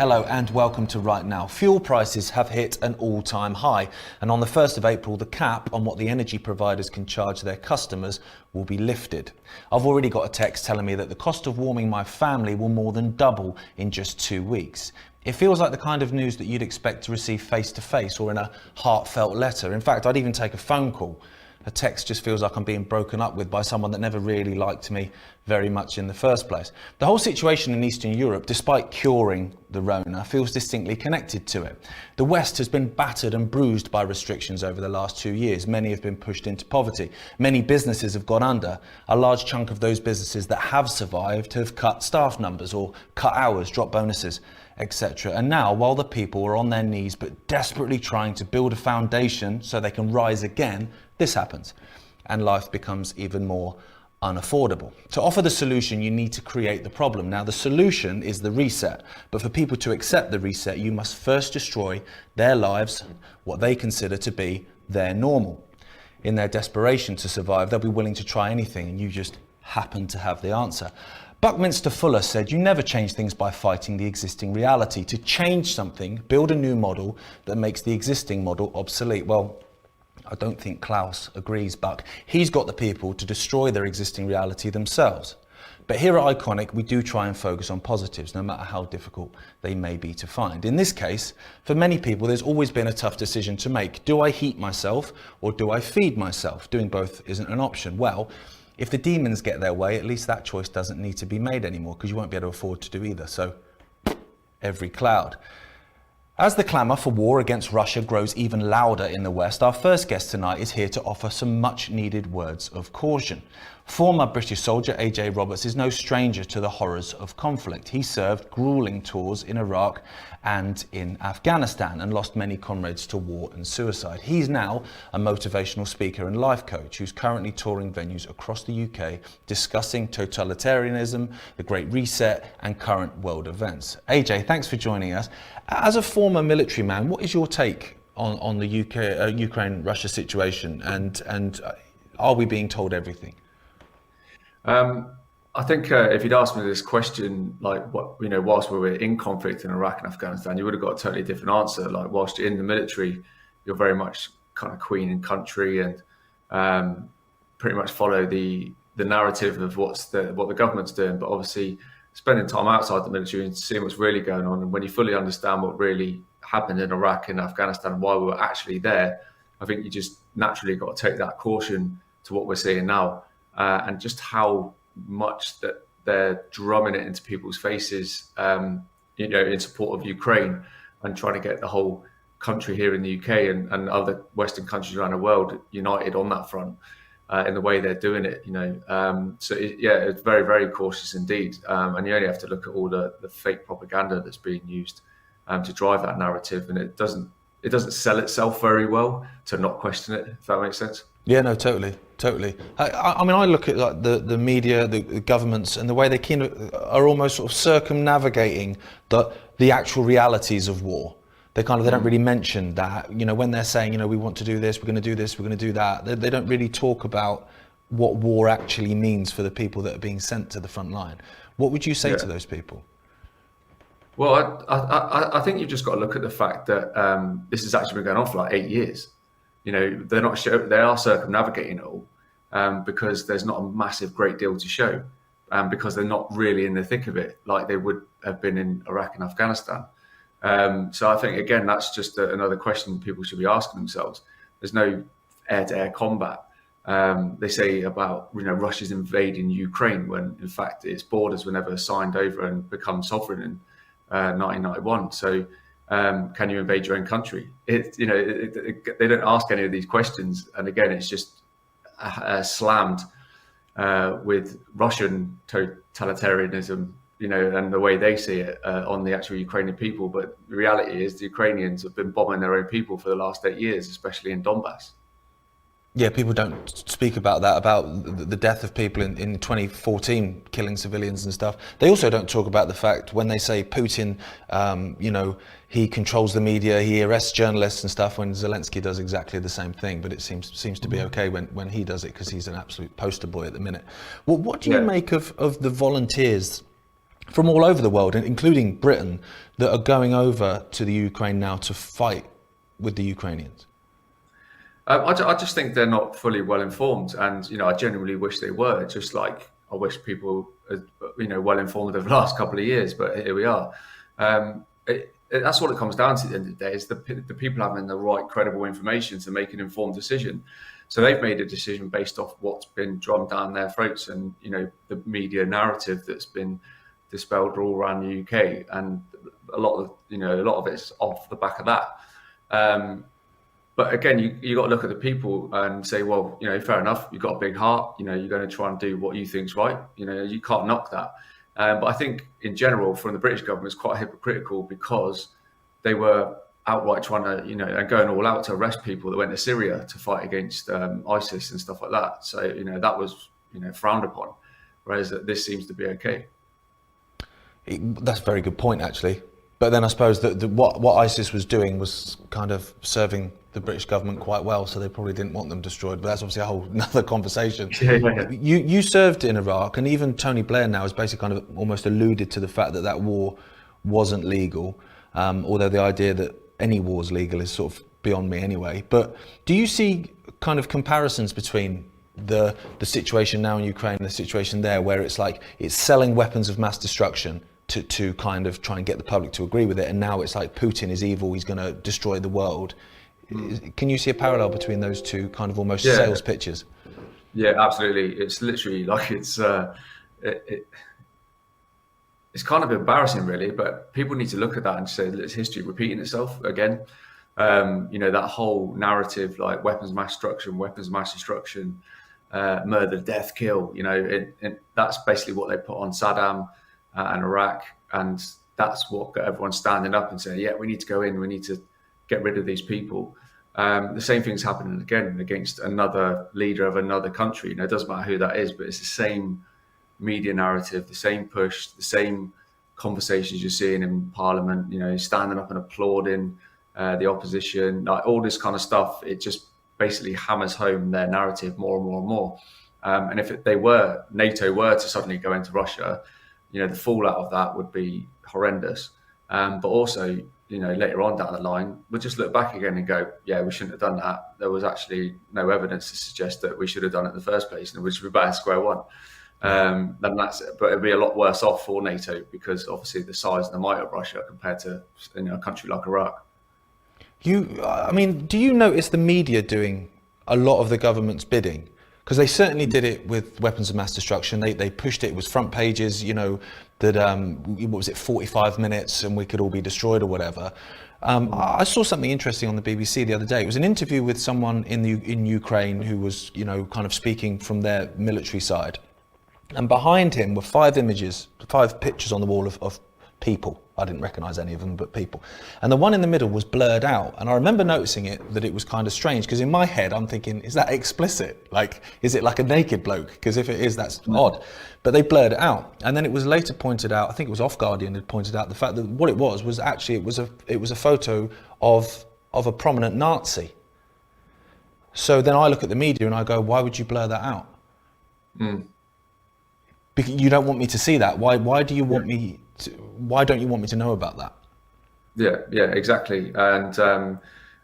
Hello and welcome to Ríght Nów. Fuel prices have hit an all-time high, and on the 1st of April the cap on what the energy providers can charge their customers will be lifted. I've already got a text telling me that the cost of warming my family will more than double in just 2 weeks. It feels like the kind of news that you'd expect to receive face-to-face or in a heartfelt letter. In fact, I'd even take a phone call. A text just feels like I'm being broken up with by someone that never really liked me very much in the first place. The whole situation in Eastern Europe, despite curing the Rona, feels distinctly connected to it. The West has been battered and bruised by restrictions over the last 2 years. Many have been pushed into poverty. Many businesses have gone under. A large chunk of those businesses that have survived have cut staff numbers or cut hours, dropped bonuses, etc. And now, while the people are on their knees but desperately trying to build a foundation so they can rise again, this happens, and life becomes even more unaffordable. To offer the solution, you need to create the problem. Now, the solution is the reset, but for people to accept the reset, you must first destroy their lives, what they consider to be their normal. In their desperation to survive, they'll be willing to try anything, and you just happen to have the answer. Buckminster Fuller said, "You never change things by fighting the existing reality. To change something, build a new model that makes the existing model obsolete." Well, I don't think Klaus agrees, Buck. He's got the people to destroy their existing reality themselves. But here at Iconic, we do try and focus on positives, no matter how difficult they may be to find. In this case, for many people, there's always been a tough decision to make. Do I heat myself or do I feed myself? Doing both isn't an option. Well, if the demons get their way, at least that choice doesn't need to be made anymore, because you won't be able to afford to do either. So, every cloud. As the clamour for war against Russia grows even louder in the West, our first guest tonight is here to offer some much needed words of caution. Former British soldier AJ Roberts is no stranger to the horrors of conflict. He served gruelling tours in Iraq and in Afghanistan and lost many comrades to war and suicide. He's now a motivational speaker and life coach who's currently touring venues across the UK discussing totalitarianism, the Great Reset and current world events. AJ, thanks for joining us. As a former military man, what is your take on the Ukraine-Russia situation, and are we being told everything? I think if you'd asked me this question, like whilst we were in conflict in Iraq and Afghanistan, you would have got a totally different answer. Like whilst you're in the military, you're very much kind of queen in country and pretty much follow the narrative of what the government's doing. But obviously, spending time outside the military and seeing what's really going on, and when you fully understand what really happened in Iraq and Afghanistan, why we were actually there, I think you just naturally got to take that caution to what we're seeing now. And just how much that they're drumming it into people's faces, in support of Ukraine and trying to get the whole country here in the UK and other Western countries around the world united on that front in the way they're doing it. It's very, very cautious indeed. And you only have to look at all the fake propaganda that's being used to drive that narrative, and it doesn't sell itself very well to not question it, if that makes sense. Yeah, no, totally. I mean, I look at like the media, the governments, and the way they are almost sort of circumnavigating the actual realities of war. They don't really mention that. When they're saying, we want to do this, we're going to do this, we're going to do that. They don't really talk about what war actually means for the people that are being sent to the front line. What would you say to those people? Well, I think you've just got to look at the fact that this has actually been going on for like 8 years. They are circumnavigating it all because there's not a massive great deal to show, because they're not really in the thick of it like they would have been in Iraq and Afghanistan. So I think, again, that's just another question people should be asking themselves. There's no air-to-air combat. They say about Russia's invading Ukraine when in fact its borders were never signed over and become sovereign in 1991. So can you invade your own country? They don't ask any of these questions, and again, it's just slammed with Russian totalitarianism, and the way they see it on the actual Ukrainian people. But the reality is, the Ukrainians have been bombing their own people for the last 8 years, especially in Donbass. Yeah, people don't speak about that, about the death of people in 2014, killing civilians and stuff. They also don't talk about the fact when they say Putin, he controls the media, he arrests journalists and stuff, when Zelensky does exactly the same thing. But it seems to be okay when he does it, because he's an absolute poster boy at the minute. Well, what do you make of the volunteers from all over the world, including Britain, that are going over to the Ukraine now to fight with the Ukrainians? I just think they're not fully well informed, and I genuinely wish they were. Just like I wish people, well informed over the last couple of years. But here we are. That's what it comes down to at the end of the day: is the people having the right, credible information to make an informed decision. So they've made a decision based off what's been drummed down their throats, and the media narrative that's been dispelled all around the UK, and a lot of it's off the back of that. But again, you got to look at the people and say, well, fair enough. You've got a big heart. You're going to try and do what you think's right. You can't knock that. But I think in general, from the British government, it's quite hypocritical because they were outright trying to, and going all out to arrest people that went to Syria to fight against ISIS and stuff like that. So, that was, frowned upon, whereas this seems to be okay. That's a very good point, actually. But then I suppose that what ISIS was doing was kind of serving the British government quite well, so they probably didn't want them destroyed. But that's obviously a whole another conversation. Yeah. You served in Iraq, and even Tony Blair now has basically kind of almost alluded to the fact that war wasn't legal, although the idea that any war is legal is sort of beyond me anyway. But do you see kind of comparisons between the situation now in Ukraine and the situation there, where it's like it's selling weapons of mass destruction to kind of try and get the public to agree with it, and now it's like Putin is evil, he's going to destroy the world? Can you see a parallel between those two kind of almost sales pitches? Yeah, absolutely. It's literally like it's kind of embarrassing, really, but people need to look at that and say, it's history repeating itself again. That whole narrative, like weapons of mass destruction, murder, death, kill, that's basically what they put on Saddam and Iraq, and that's what got everyone standing up and saying, yeah, we need to go in, we need to get rid of these people. The same thing's happening again against another leader of another country. It doesn't matter who that is, but it's the same media narrative, the same push, the same conversations you're seeing in Parliament, standing up and applauding the opposition, like all this kind of stuff. It just basically hammers home their narrative more and more and more. And if NATO were to suddenly go into Russia, the fallout of that would be horrendous. But also, later on down the line, we'll just look back again and go, yeah, we shouldn't have done that. There was actually no evidence to suggest that we should have done it in the first place, and we should be back at square one. Then that's it. But it'd be a lot worse off for NATO because obviously the size and the might of Russia compared to a country like Iraq. Do you notice the media doing a lot of the government's bidding? Because they certainly did it with weapons of mass destruction. They pushed it. It was front pages, that, what was it, 45 minutes and we could all be destroyed or whatever. I saw something interesting on the BBC the other day. It was an interview with someone in Ukraine who was, kind of speaking from their military side. And behind him were 5 pictures on the wall of people. I didn't recognise any of them, but people. And the one in the middle was blurred out. And I remember noticing that it was kind of strange, because in my head, I'm thinking, is that explicit? Like, is it like a naked bloke? Because if it is, that's odd. But they blurred it out. And then it was later pointed out, I think it was Off Guardian had pointed out the fact that what it was actually, it was a photo of a prominent Nazi. So then I look at the media and I go, why would you blur that out? Because you don't want me to see that. Why do you want me to, why don't you want me to know about that? Yeah, exactly. And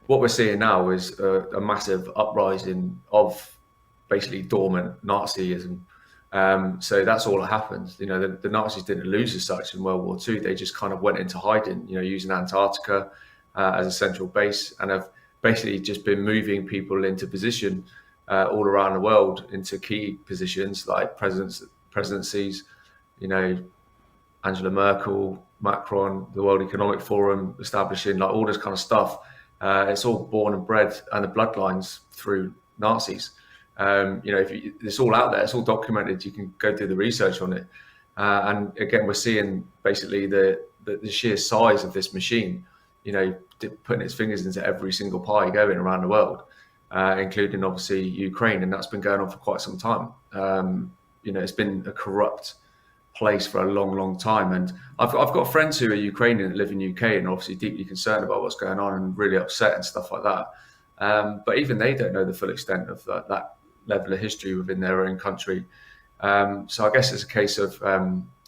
what we're seeing now is a massive uprising of basically dormant Nazism. So that's all that happens. The Nazis didn't lose as such in World War II. They just kind of went into hiding, using Antarctica as a central base, and have basically just been moving people into position all around the world into key positions like presidencies, Angela Merkel, Macron, the World Economic Forum, establishing like all this kind of stuff. It's all born and bred and the bloodlines through Nazis. It's all out there, it's all documented. You can go do the research on it. And again, we're seeing basically the sheer size of this machine, putting its fingers into every single pie going around the world, including obviously Ukraine. And that's been going on for quite some time. It's been a corrupt place for a long time. And I've got friends who are Ukrainian that live in UK and are obviously deeply concerned about what's going on and really upset and stuff like that. But even they don't know the full extent of that level of history within their own country. So I guess it's a case of,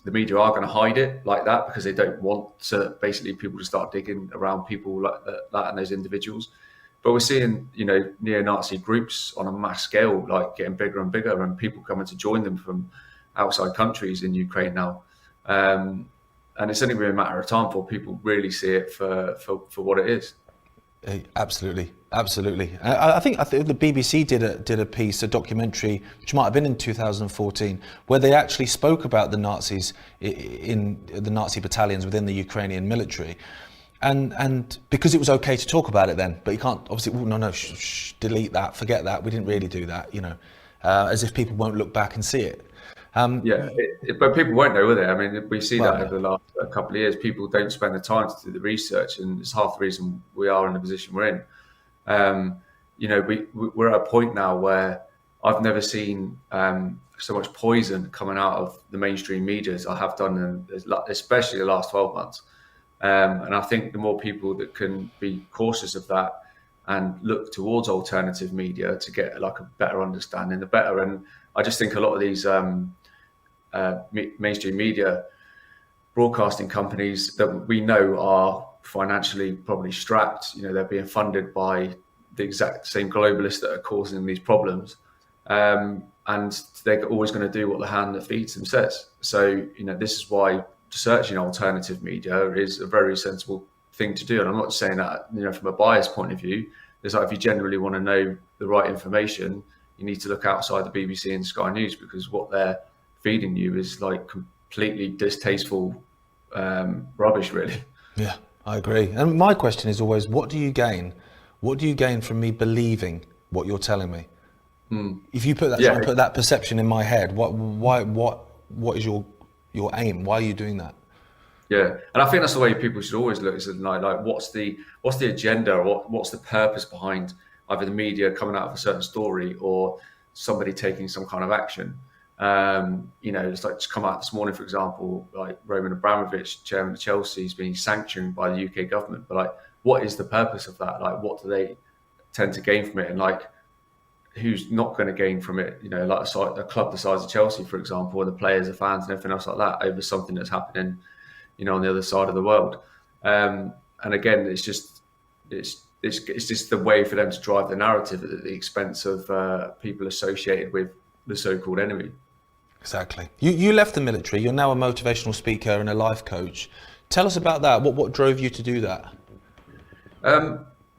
the media are going to hide it like that because they don't want to basically people to start digging around people like that and those individuals. But we're seeing, neo-Nazi groups on a mass scale, like getting bigger and bigger, and people coming to join them from outside countries in Ukraine now. And it's only been a matter of time before people really see it for what it is. Absolutely. I think the BBC did a piece, a documentary, which might have been in 2014, where they actually spoke about the Nazis in the Nazi battalions within the Ukrainian military, and because it was okay to talk about it then, but you can't obviously. No, delete that, forget that. We didn't really do that, as if people won't look back and see it. But people won't know, will they? I mean, we see that over the last couple of years. People don't spend the time to do the research, and it's half the reason we are in the position we're in. We're at a point now where I've never seen so much poison coming out of the mainstream media as I have done, especially the last 12 months. And I think the more people that can be cautious of that and look towards alternative media to get like a better understanding, the better. And I just think a lot of these mainstream media broadcasting companies that we know are financially probably strapped, they're being funded by the exact same globalists that are causing these problems. And they're always going to do what the hand that feeds them says. So, this is why searching alternative media is a very sensible thing to do. And I'm not saying that, from a biased point of view. It's like if you generally want to know the right information, you need to look outside the BBC and Sky News, because what they're feeding you is like completely distasteful rubbish, really. Yeah, I agree. And my question is always, what do you gain? What do you gain from me believing what you're telling me? If you put that, try and put that perception in my head, what is your aim? Why are you doing that? Yeah, and I think that's the way people should always look. Is like what's the agenda, or what's the purpose behind either the media coming out of a certain story or somebody taking some kind of action. It's like just come out this morning, for example, like Roman Abramovich, chairman of Chelsea, is being sanctioned by the UK government. But like, what is the purpose of that? Like, what do they tend to gain from it? And like, who's not going to gain from it? Like a club the size of Chelsea, for example, and the players, the fans, and everything else like that, over something that's happening, on the other side of the world. And again, it's just the way for them to drive the narrative at the expense of people associated with the so-called enemy. Exactly. You left the military. You're now a motivational speaker and a life coach. Tell us about that. What drove you to do that?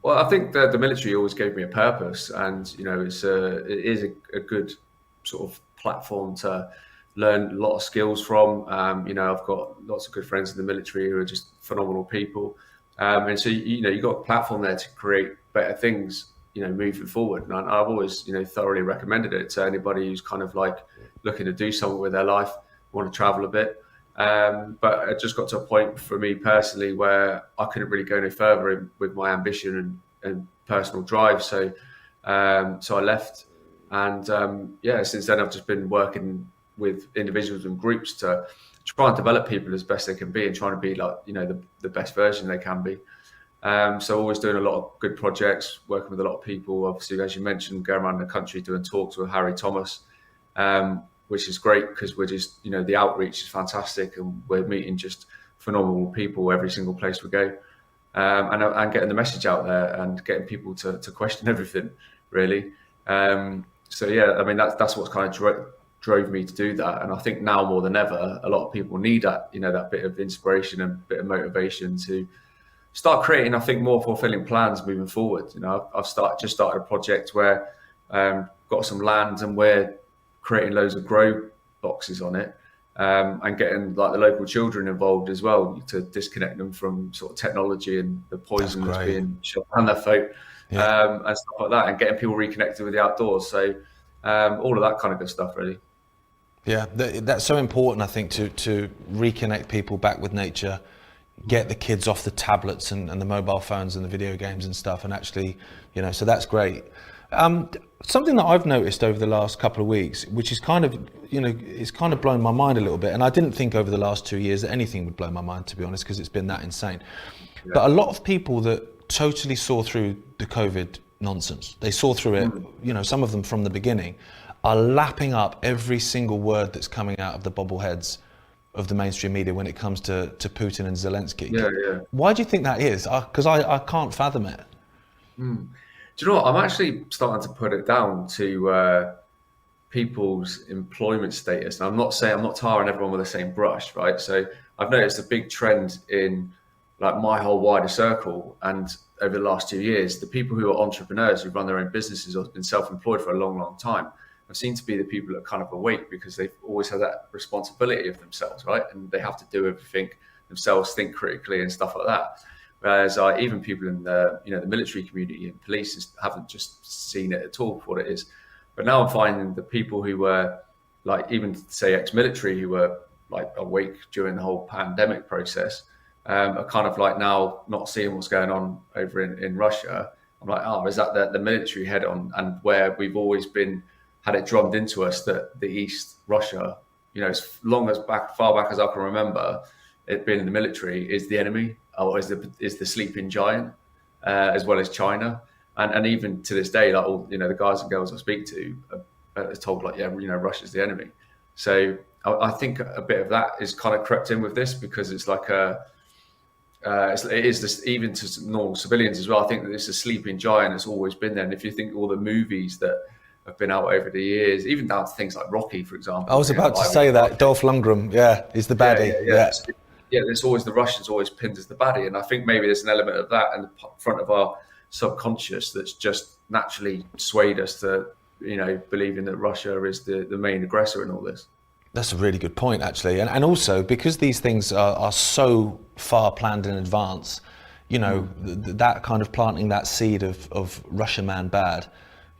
Well, I think that the military always gave me a purpose, and it is a good sort of platform to learn a lot of skills from. I've got lots of good friends in the military who are just phenomenal people, and so you've got a platform there to create better things, moving forward. And I've always thoroughly recommended it to anybody who's kind of like looking to do something with their life, want to travel a bit. But it just got to a point for me personally where I couldn't really go no further with my ambition and personal drive. So I left, and since then I've just been working with individuals and groups to try and develop people as best they can be, and trying to be like the best version they can be. So always doing a lot of good projects, working with a lot of people. Obviously, as you mentioned, going around the country doing talks with Harry Thomas. Which is great because we're just, the outreach is fantastic, and we're meeting just phenomenal people every single place we go, and getting the message out there and getting people to question everything, really. That's what's kind of drove me to do that. And I think now more than ever, a lot of people need that, that bit of inspiration and bit of motivation to start creating, I think, more fulfilling plans moving forward. I've just started a project where got some land, and we're creating loads of grow boxes on it, and getting like the local children involved as well to disconnect them from sort of technology and the poison that's being shot down their throat, and stuff like that, and getting people reconnected with the outdoors. So all of that kind of good stuff, really. Yeah, that's so important, I think, to reconnect people back with nature, get the kids off the tablets and the mobile phones and the video games and stuff, and actually, so that's great. Something that I've noticed over the last couple of weeks, which is kind of, it's kind of blown my mind a little bit. And I didn't think over the last 2 years that anything would blow my mind, to be honest, because it's been that insane. Yeah. But a lot of people that totally saw through the COVID nonsense, they saw through it, some of them from the beginning, are lapping up every single word that's coming out of the bobbleheads of the mainstream media when it comes to Putin and Zelensky. Yeah. Why do you think that is? Because I can't fathom it. Do you know what? I'm actually starting to put it down to people's employment status. And I'm not tarring everyone with the same brush, right? So I've noticed a big trend in like my whole wider circle, and over the last 2 years, the people who are entrepreneurs, who run their own businesses or have been self-employed for a long, long time, have seemed to be the people that are kind of awake, because they've always had that responsibility of themselves, right? And they have to do everything themselves, think critically and stuff like that. Whereas even people in the the military community and police haven't just seen it at all for what it is. But now I'm finding the people who were like, even say ex-military, who were like awake during the whole pandemic process, are kind of like now not seeing what's going on over in Russia. I'm like, oh, is that the military head on? And where we've always had it drummed into us that the East, Russia, as far back as I can remember, it being in the military is the enemy, or is the sleeping giant, as well as China. And even to this day, like all the guys and girls I speak to are told like, Russia's the enemy. So I think a bit of that is kind of crept in with this, because it's like it is this, even to normal civilians as well. I think that it's a sleeping giant that's always been there. And if you think all the movies that have been out over the years, even down to things like Rocky, for example. I was about to say that Dolph Lundgren, is the baddie. Yeah, there's always the Russians always pinned as the baddie, and I think maybe there's an element of that in the front of our subconscious that's just naturally swayed us to, believing that Russia is the main aggressor in all this. That's a really good point, actually. And also, because these things are so far planned in advance, that kind of planting that seed of Russia man bad,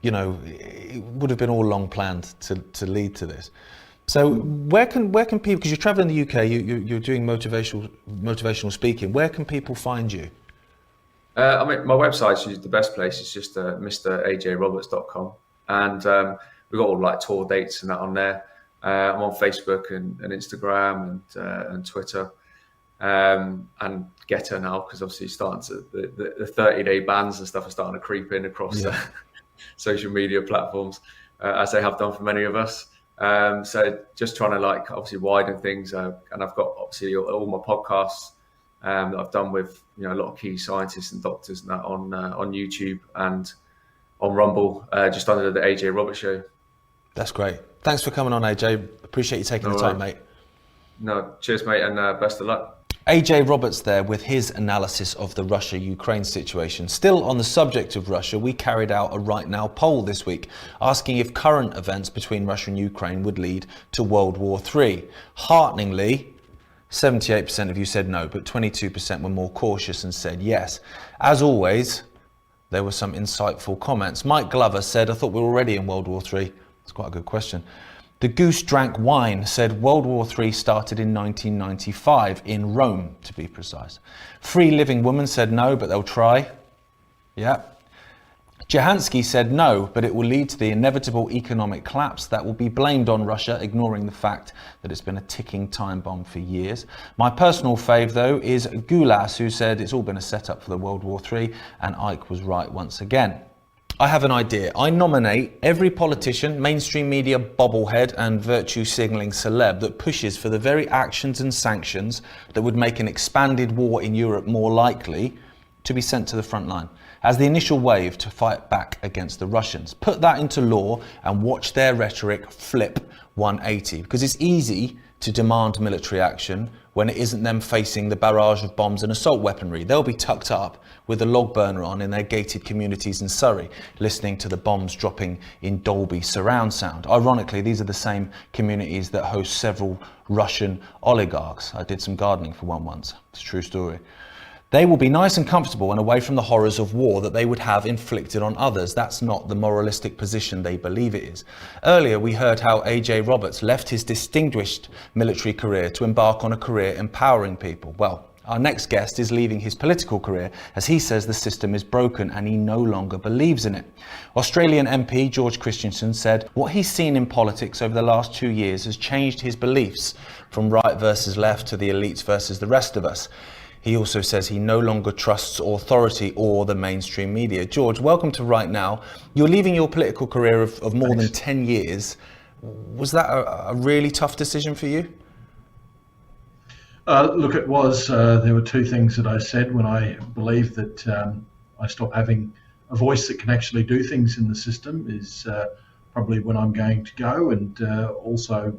it would have been all long planned to lead to this. So where can people, because you're traveling the UK, you're doing motivational speaking, where can people find you? My website's the best place. It's just mrajroberts.com. And we've got all like tour dates and that on there. I'm on Facebook and Instagram and Twitter, and Getter now, because obviously the 30-day bans and stuff are starting to creep in across social media platforms, as they have done for many of us. So just trying to like obviously widen things, and I've got obviously all my podcasts that I've done with a lot of key scientists and doctors and that on YouTube and on Rumble, just under the AJ Roberts Show. That's great. Thanks for coming on, AJ. Appreciate you taking the time, mate. No, cheers, mate, and best of luck. AJ Roberts there with his analysis of the Russia-Ukraine situation. Still on the subject of Russia, we carried out a Ríght Nów poll this week, asking if current events between Russia and Ukraine would lead to World War III. Hearteningly, 78% of you said no, but 22% were more cautious and said yes. As always, there were some insightful comments. Mike Glover said, I thought we were already in World War III. It's quite a good question. The Goose Drank Wine said World War III started in 1995, in Rome, to be precise. Free Living Woman said no, but they'll try. Yeah. Jahansky said no, but it will lead to the inevitable economic collapse that will be blamed on Russia, ignoring the fact that it's been a ticking time bomb for years. My personal fave, though, is Gulas, who said it's all been a setup for the World War III, and Icke was right once again. I have an idea. I nominate every politician, mainstream media bobblehead and virtue signalling celeb that pushes for the very actions and sanctions that would make an expanded war in Europe more likely to be sent to the front line as the initial wave to fight back against the Russians. Put that into law and watch their rhetoric flip 180, because it's easy to demand military action when it isn't them facing the barrage of bombs and assault weaponry. They'll be tucked up with a log burner on in their gated communities in Surrey, listening to the bombs dropping in Dolby surround sound. Ironically, these are the same communities that host several Russian oligarchs. I did some gardening for one once. It's a true story. They will be nice and comfortable and away from the horrors of war that they would have inflicted on others. That's not the moralistic position they believe it is. Earlier, we heard how AJ Roberts left his distinguished military career to embark on a career empowering people. Well, our next guest is leaving his political career as he says the system is broken and he no longer believes in it. Australian MP George Christensen said what he's seen in politics over the last 2 years has changed his beliefs from right versus left to the elites versus the rest of us. He also says he no longer trusts authority or the mainstream media. George, welcome to Ríght Nów. You're leaving your political career of more than 10 years. Was that a really tough decision for you? Look, it was, there were two things that I said when I believed that I stopped having a voice that can actually do things in the system is probably when I'm going to go, and also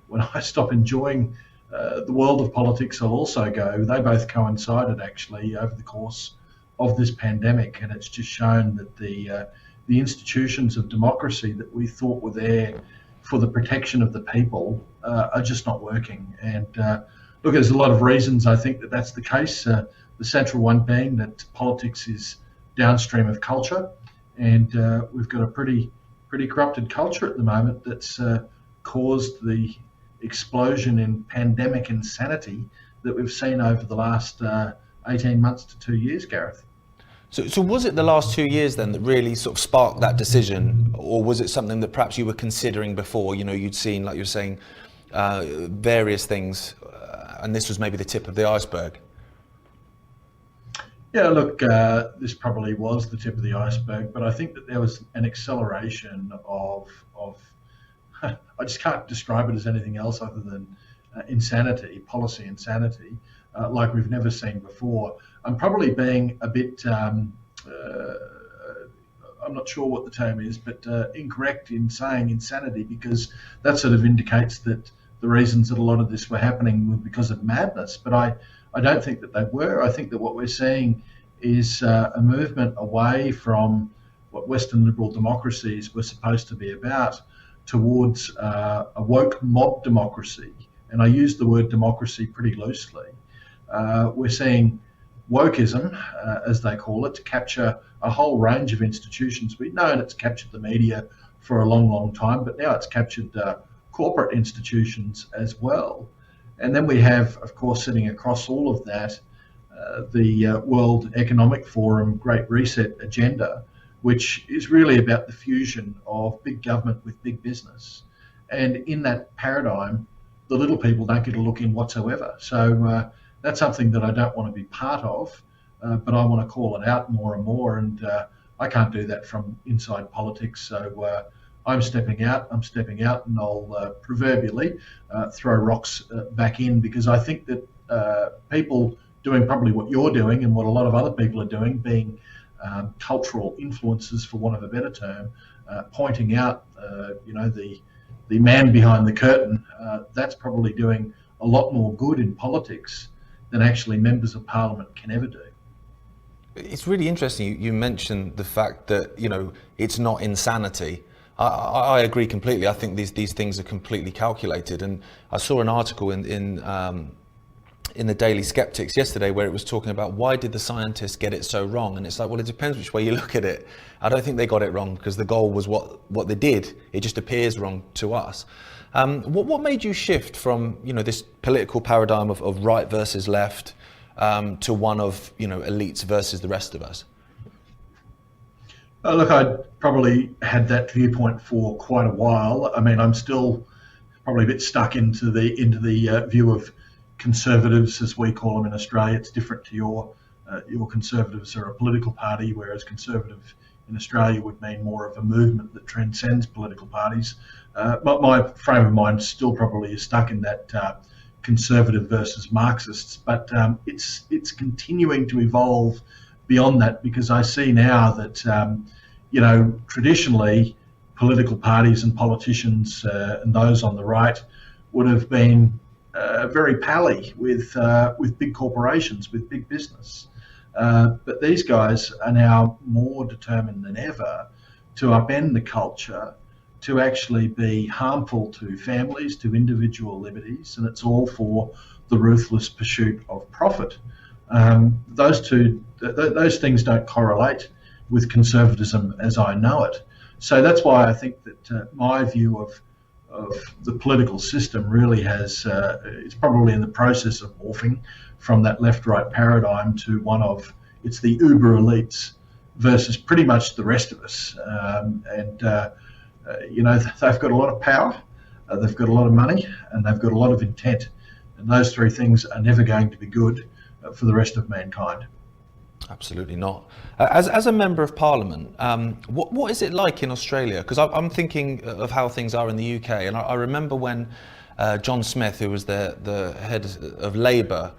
when I stop enjoying the world of politics, I'll also go. They both coincided actually over the course of this pandemic, and it's just shown that the institutions of democracy that we thought were there for the protection of the people are just not working. And look, there's a lot of reasons I think that that's the case. The central one being that politics is downstream of culture, and we've got a pretty corrupted culture at the moment that's caused the explosion in pandemic insanity that we've seen over the last 18 months to 2 years, Gareth. So was it the last 2 years then that really sort of sparked that decision, or was it something that perhaps you were considering before? You know, you'd seen, like you're saying, various things, and this was maybe the tip of the iceberg. Yeah, look, this probably was the tip of the iceberg, but I think that there was an acceleration of I just can't describe it as anything else other than insanity, policy insanity, like we've never seen before. I'm probably being a bit, I'm not sure what the term is, but incorrect in saying insanity, because that sort of indicates that the reasons that a lot of this were happening were because of madness. But I don't think that they were. I think that what we're seeing is a movement away from what Western liberal democracies were supposed to be about towards a woke mob democracy. And I use the word democracy pretty loosely. We're seeing wokeism, as they call it, to capture a whole range of institutions. We've known it's captured the media for a long, long time, but now it's captured corporate institutions as well. And then we have, of course, sitting across all of that, the World Economic Forum Great Reset agenda, which is really about the fusion of big government with big business. And in that paradigm, the little people don't get a look in whatsoever. So that's something that I don't want to be part of, but I want to call it out more and more. And I can't do that from inside politics. So I'm stepping out, and I'll proverbially throw rocks back in, because I think that people doing probably what you're doing and what a lot of other people are doing, being cultural influences, for want of a better term, pointing out, the man behind the curtain, that's probably doing a lot more good in politics than actually members of parliament can ever do. It's really interesting. You mentioned the fact that, you know, it's not insanity. I agree completely. I think these things are completely calculated. And I saw an article in the Daily Skeptics yesterday where it was talking about why did the scientists get it so wrong? And it's like, well, it depends which way you look at it. I don't think they got it wrong because the goal was what they did. It just appears wrong to us. What made you shift from, you know, this political paradigm of right versus left to one of, you know, elites versus the rest of us? Look, I probably had that viewpoint for quite a while. I mean, I'm still probably a bit stuck into the view of conservatives, as we call them in Australia. It's different to your Conservatives are a political party, whereas Conservative in Australia would mean more of a movement that transcends political parties. But my frame of mind still probably is stuck in that conservative versus Marxists, but it's continuing to evolve beyond that, because I see now that traditionally political parties and politicians and those on the right would have been very pally with big corporations, with big business. But these guys are now more determined than ever to upend the culture, to actually be harmful to families, to individual liberties, and it's all for the ruthless pursuit of profit. Those things don't correlate with conservatism as I know it. So that's why I think that my view of the political system really is probably in the process of morphing from that left-right paradigm to one of, it's the uber elites versus pretty much the rest of us. They've got a lot of power, they've got a lot of money, and they've got a lot of intent. And those three things are never going to be good for the rest of mankind. Absolutely not. As a member of Parliament, what is it like in Australia? Because I'm thinking of how things are in the UK, and I remember when John Smith, who was the head of Labour,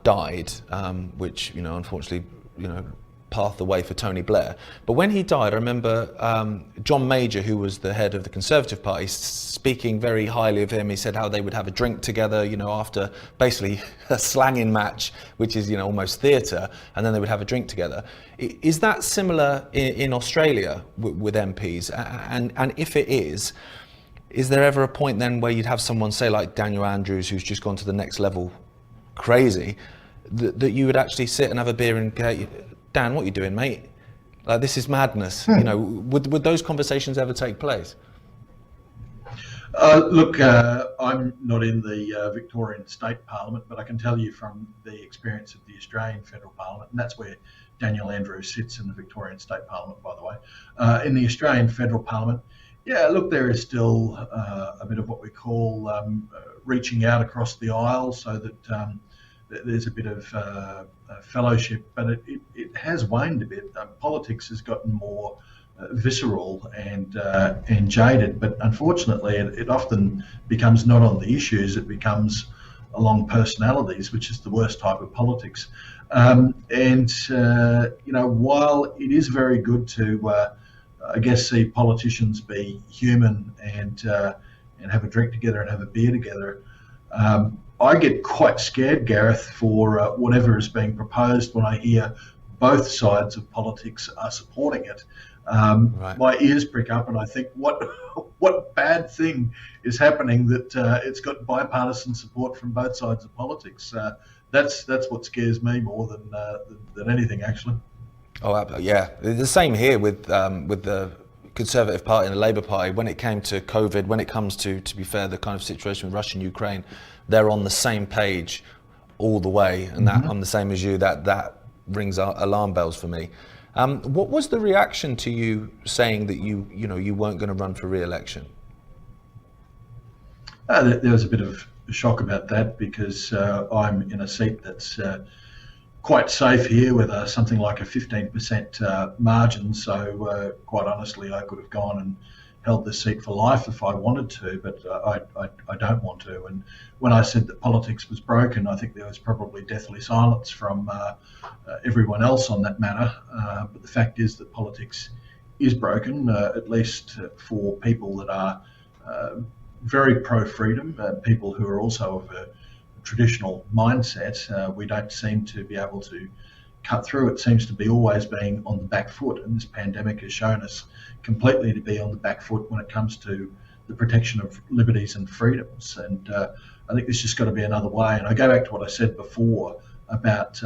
died, which, unfortunately, pathed the way for Tony Blair. But when he died, I remember John Major, who was the head of the Conservative Party, speaking very highly of him. He said how they would have a drink together, after basically a slanging match, which is, almost theatre, and then they would have a drink together. Is that similar in Australia with MPs? And if it is there ever a point then where you'd have someone, say like Daniel Andrews, who's just gone to the next level crazy, that you would actually sit and have a beer and go, Dan, what are you doing, mate? Like, this is madness. Would those conversations ever take place? Look, I'm not in the Victorian State Parliament, but I can tell you from the experience of the Australian Federal Parliament, and that's where Daniel Andrews sits in the Victorian State Parliament, by the way. In the Australian Federal Parliament, yeah, look, there is still a bit of what we call reaching out across the aisle, so that there's a bit of fellowship, but it has waned a bit. Politics has gotten more visceral and jaded, but unfortunately it often becomes not on the issues, it becomes along personalities, which is the worst type of politics. While it is very good to I guess see politicians be human and have a drink together and have a beer together, I get quite scared, Gareth, for whatever is being proposed when I hear both sides of politics are supporting it. Right. My ears prick up and I think, what bad thing is happening that it's got bipartisan support from both sides of politics? That's what scares me more than anything, actually. Oh, yeah. The same here with the Conservative Party and the Labour Party. When it came to COVID, when it comes to be fair, the kind of situation with Russia and Ukraine, they're on the same page all the way, and that I'm the same as you. That rings alarm bells for me. What was the reaction to you saying that you weren't going to run for re-election? There was a bit of a shock about that because I'm in a seat that's quite safe here with something like a 15% margin. So quite honestly, I could have gone and held this seat for life if I wanted to, but I don't want to. And when I said that politics was broken, I think there was probably deathly silence from everyone else on that matter. But the fact is that politics is broken, at least for people that are very pro-freedom, people who are also of a traditional mindset. We don't seem to be able to cut through. It seems to be always being on the back foot, and this pandemic has shown us completely to be on the back foot when it comes to the protection of liberties and freedoms. And I think there's just got to be another way. And I go back to what I said before about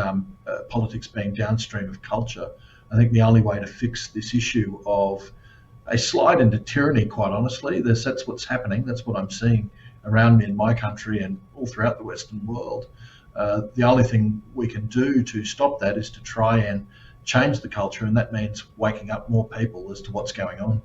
politics being downstream of culture. I think the only way to fix this issue of a slide into tyranny, quite honestly, that's what's happening. That's what I'm seeing around me in my country and all throughout the Western world. The only thing we can do to stop that is to try and change the culture, and that means waking up more people as to what's going on.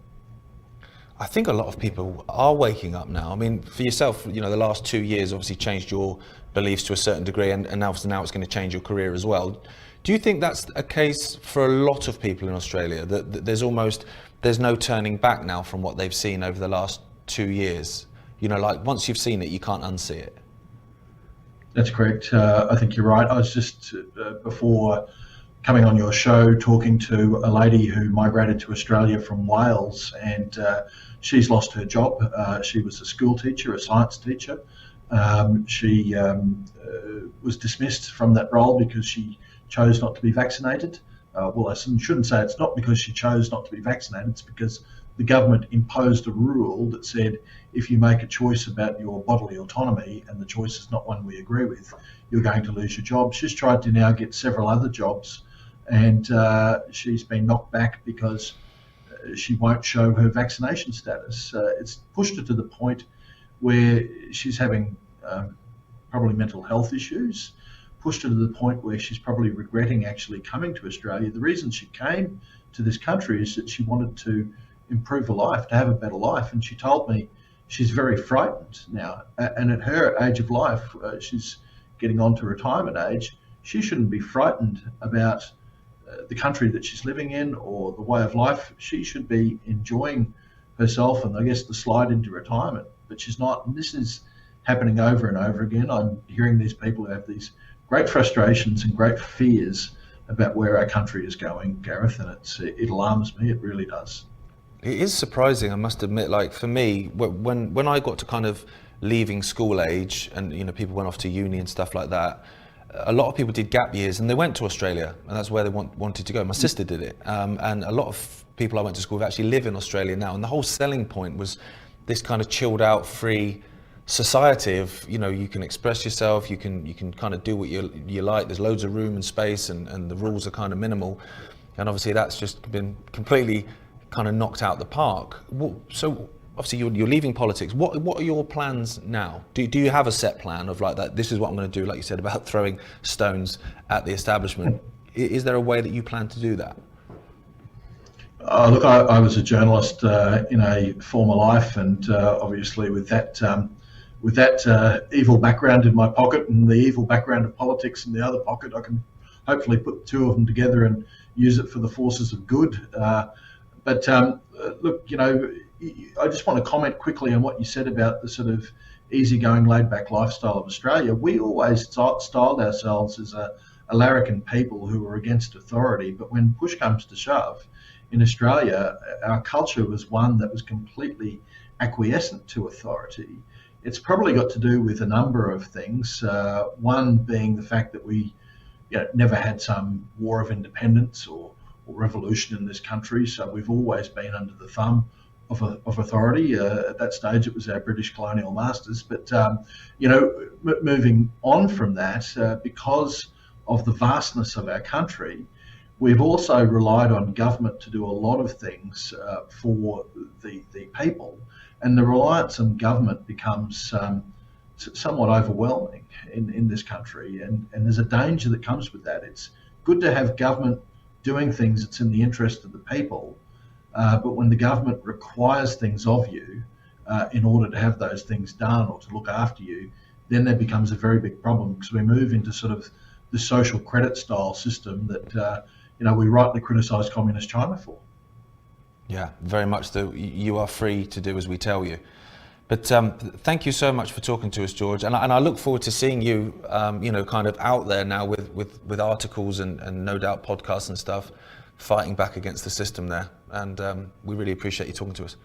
I think a lot of people are waking up now. I mean, for yourself, the last 2 years obviously changed your beliefs to a certain degree, and obviously now it's going to change your career as well. Do you think that's a case for a lot of people in Australia, that there's no turning back now from what they've seen over the last 2 years? Like once you've seen it, you can't unsee it. That's correct. I think you're right. I was just, before coming on your show, talking to a lady who migrated to Australia from Wales, and she's lost her job. She was a school teacher, a science teacher. She was dismissed from that role because she chose not to be vaccinated. Well, I shouldn't say it's not because she chose not to be vaccinated. It's because the government imposed a rule that said if you make a choice about your bodily autonomy and the choice is not one we agree with, you're going to lose your job. She's tried to now get several other jobs, and she's been knocked back because she won't show her vaccination status. It's pushed her to the point where she's having probably mental health issues, pushed her to the point where she's probably regretting actually coming to Australia. The reason she came to this country is that she wanted to improve her life, to have a better life. And she told me she's very frightened now. And at her age of life, she's getting on to retirement age. She shouldn't be frightened about the country that she's living in or the way of life. She should be enjoying herself and I guess the slide into retirement, but she's not. And this is happening over and over again. I'm hearing these people who have these great frustrations and great fears about where our country is going, Gareth, and it alarms me. It really does. It is surprising, I must admit. Like for me, when I got to kind of leaving school age, and people went off to uni and stuff like that, a lot of people did gap years and they went to Australia, and that's where they wanted to go. My sister did it, and a lot of people I went to school with actually live in Australia now. And the whole selling point was this kind of chilled out, free society of you can express yourself, you can kind of do what you like. There's loads of room and space, and the rules are kind of minimal. And obviously that's just been completely kind of knocked out the park. So obviously you're leaving politics. What are your plans now? Do you have a set plan of like that? This is what I'm going to do, like you said about throwing stones at the establishment. Is there a way that you plan to do that? Look, I was a journalist in a former life, and obviously with that evil background in my pocket and the evil background of politics in the other pocket, I can hopefully put two of them together and use it for the forces of good. But look, I just want to comment quickly on what you said about the sort of easygoing, laid-back lifestyle of Australia. We always styled ourselves as a larrikin people who were against authority, but when push comes to shove, in Australia, our culture was one that was completely acquiescent to authority. It's probably got to do with a number of things. One being the fact that we never had some war of independence or revolution in this country, so we've always been under the thumb of authority. At that stage, it was our British colonial masters. But moving on from that, because of the vastness of our country, we've also relied on government to do a lot of things for the people, and the reliance on government becomes somewhat overwhelming in this country, and there's a danger that comes with that. It's good to have government doing things that's in the interest of the people, but when the government requires things of you in order to have those things done or to look after you, then there becomes a very big problem, because we move into sort of the social credit style system that we rightly criticise communist China for. Yeah, very much so. You are free to do as we tell you. But thank you so much for talking to us, George. And I look forward to seeing you, kind of out there now with articles and no doubt podcasts and stuff, fighting back against the system there. And we really appreciate you talking to us.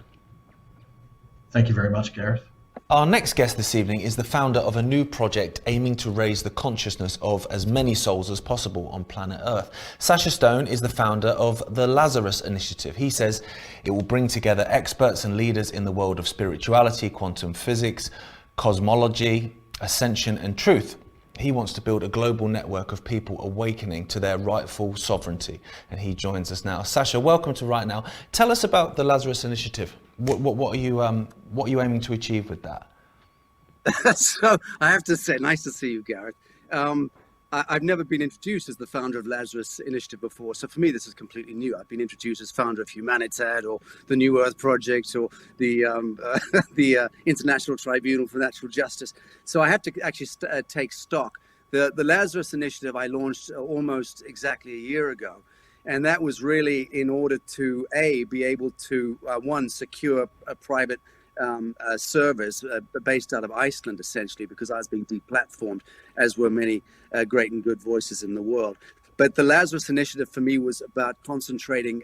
Thank you very much, Gareth. Our next guest this evening is the founder of a new project aiming to raise the consciousness of as many souls as possible on planet Earth. Sacha Stone is the founder of the Lazarus Initiative. He says it will bring together experts and leaders in the world of spirituality, quantum physics, cosmology, ascension and truth. He wants to build a global network of people awakening to their rightful sovereignty. And he joins us now. Sacha, welcome to Ríght Now. Tell us about the Lazarus Initiative. What are you aiming to achieve with that? So I have to say, nice to see you, Gareth. I've never been introduced as the founder of Lazarus Initiative before, so for me this is completely new. I've been introduced as founder of Humanitad or the New Earth Project or the International Tribunal for Natural Justice. So I have to actually take stock. The Lazarus Initiative I launched almost exactly a year ago. And that was really in order to, be able to, one, secure a private service based out of Iceland, essentially, because I was being deplatformed, as were many great and good voices in the world. But the Lazarus Initiative for me was about concentrating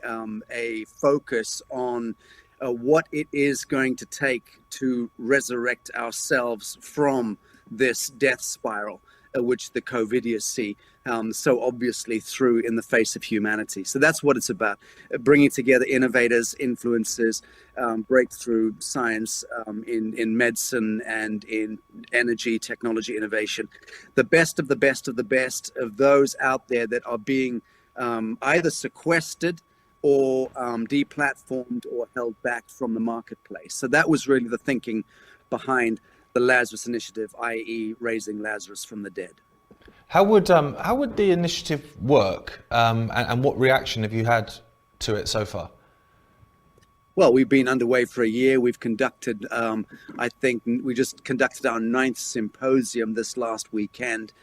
a focus on what it is going to take to resurrect ourselves from this death spiral, which the COVIDiocy so obviously threw in the face of humanity. So that's what it's about, bringing together innovators, influencers, breakthrough science in medicine and in energy, technology, innovation. The best of the best of the best of those out there that are being either sequestered or deplatformed or held back from the marketplace. So that was really the thinking behind the Lazarus Initiative, i.e. raising Lazarus from the dead. How would the initiative work, and what reaction have you had to it so far? Well, we've been underway for a year. We've conducted, I think we just conducted our 9th symposium this last weekend.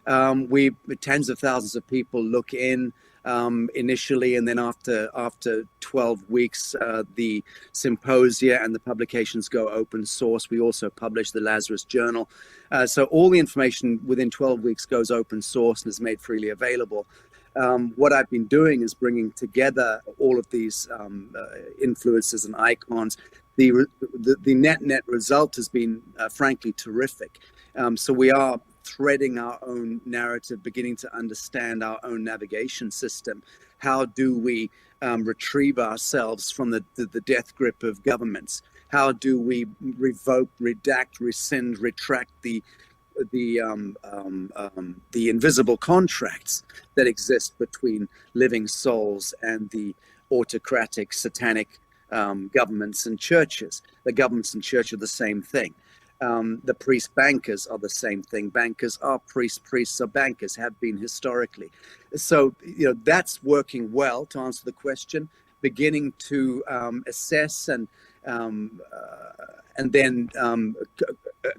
Tens of thousands of people look in. initially, and then after 12 weeks, the symposia and the publications go open source. We also publish the Lazarus Journal. So all the information within 12 weeks goes open source and is made freely available. What I've been doing is bringing together all of these influences and icons. The net result has been frankly terrific. So we are threading our own narrative, beginning to understand our own navigation system. How do we retrieve ourselves from the death grip of governments? How do we revoke, redact, rescind, retract the invisible contracts that exist between living souls and the autocratic, satanic governments and churches? The governments and church are the same thing. The priest bankers are the same thing. Bankers are priests, priests are bankers, have been historically. So, that's working well, to answer the question, beginning to assess and then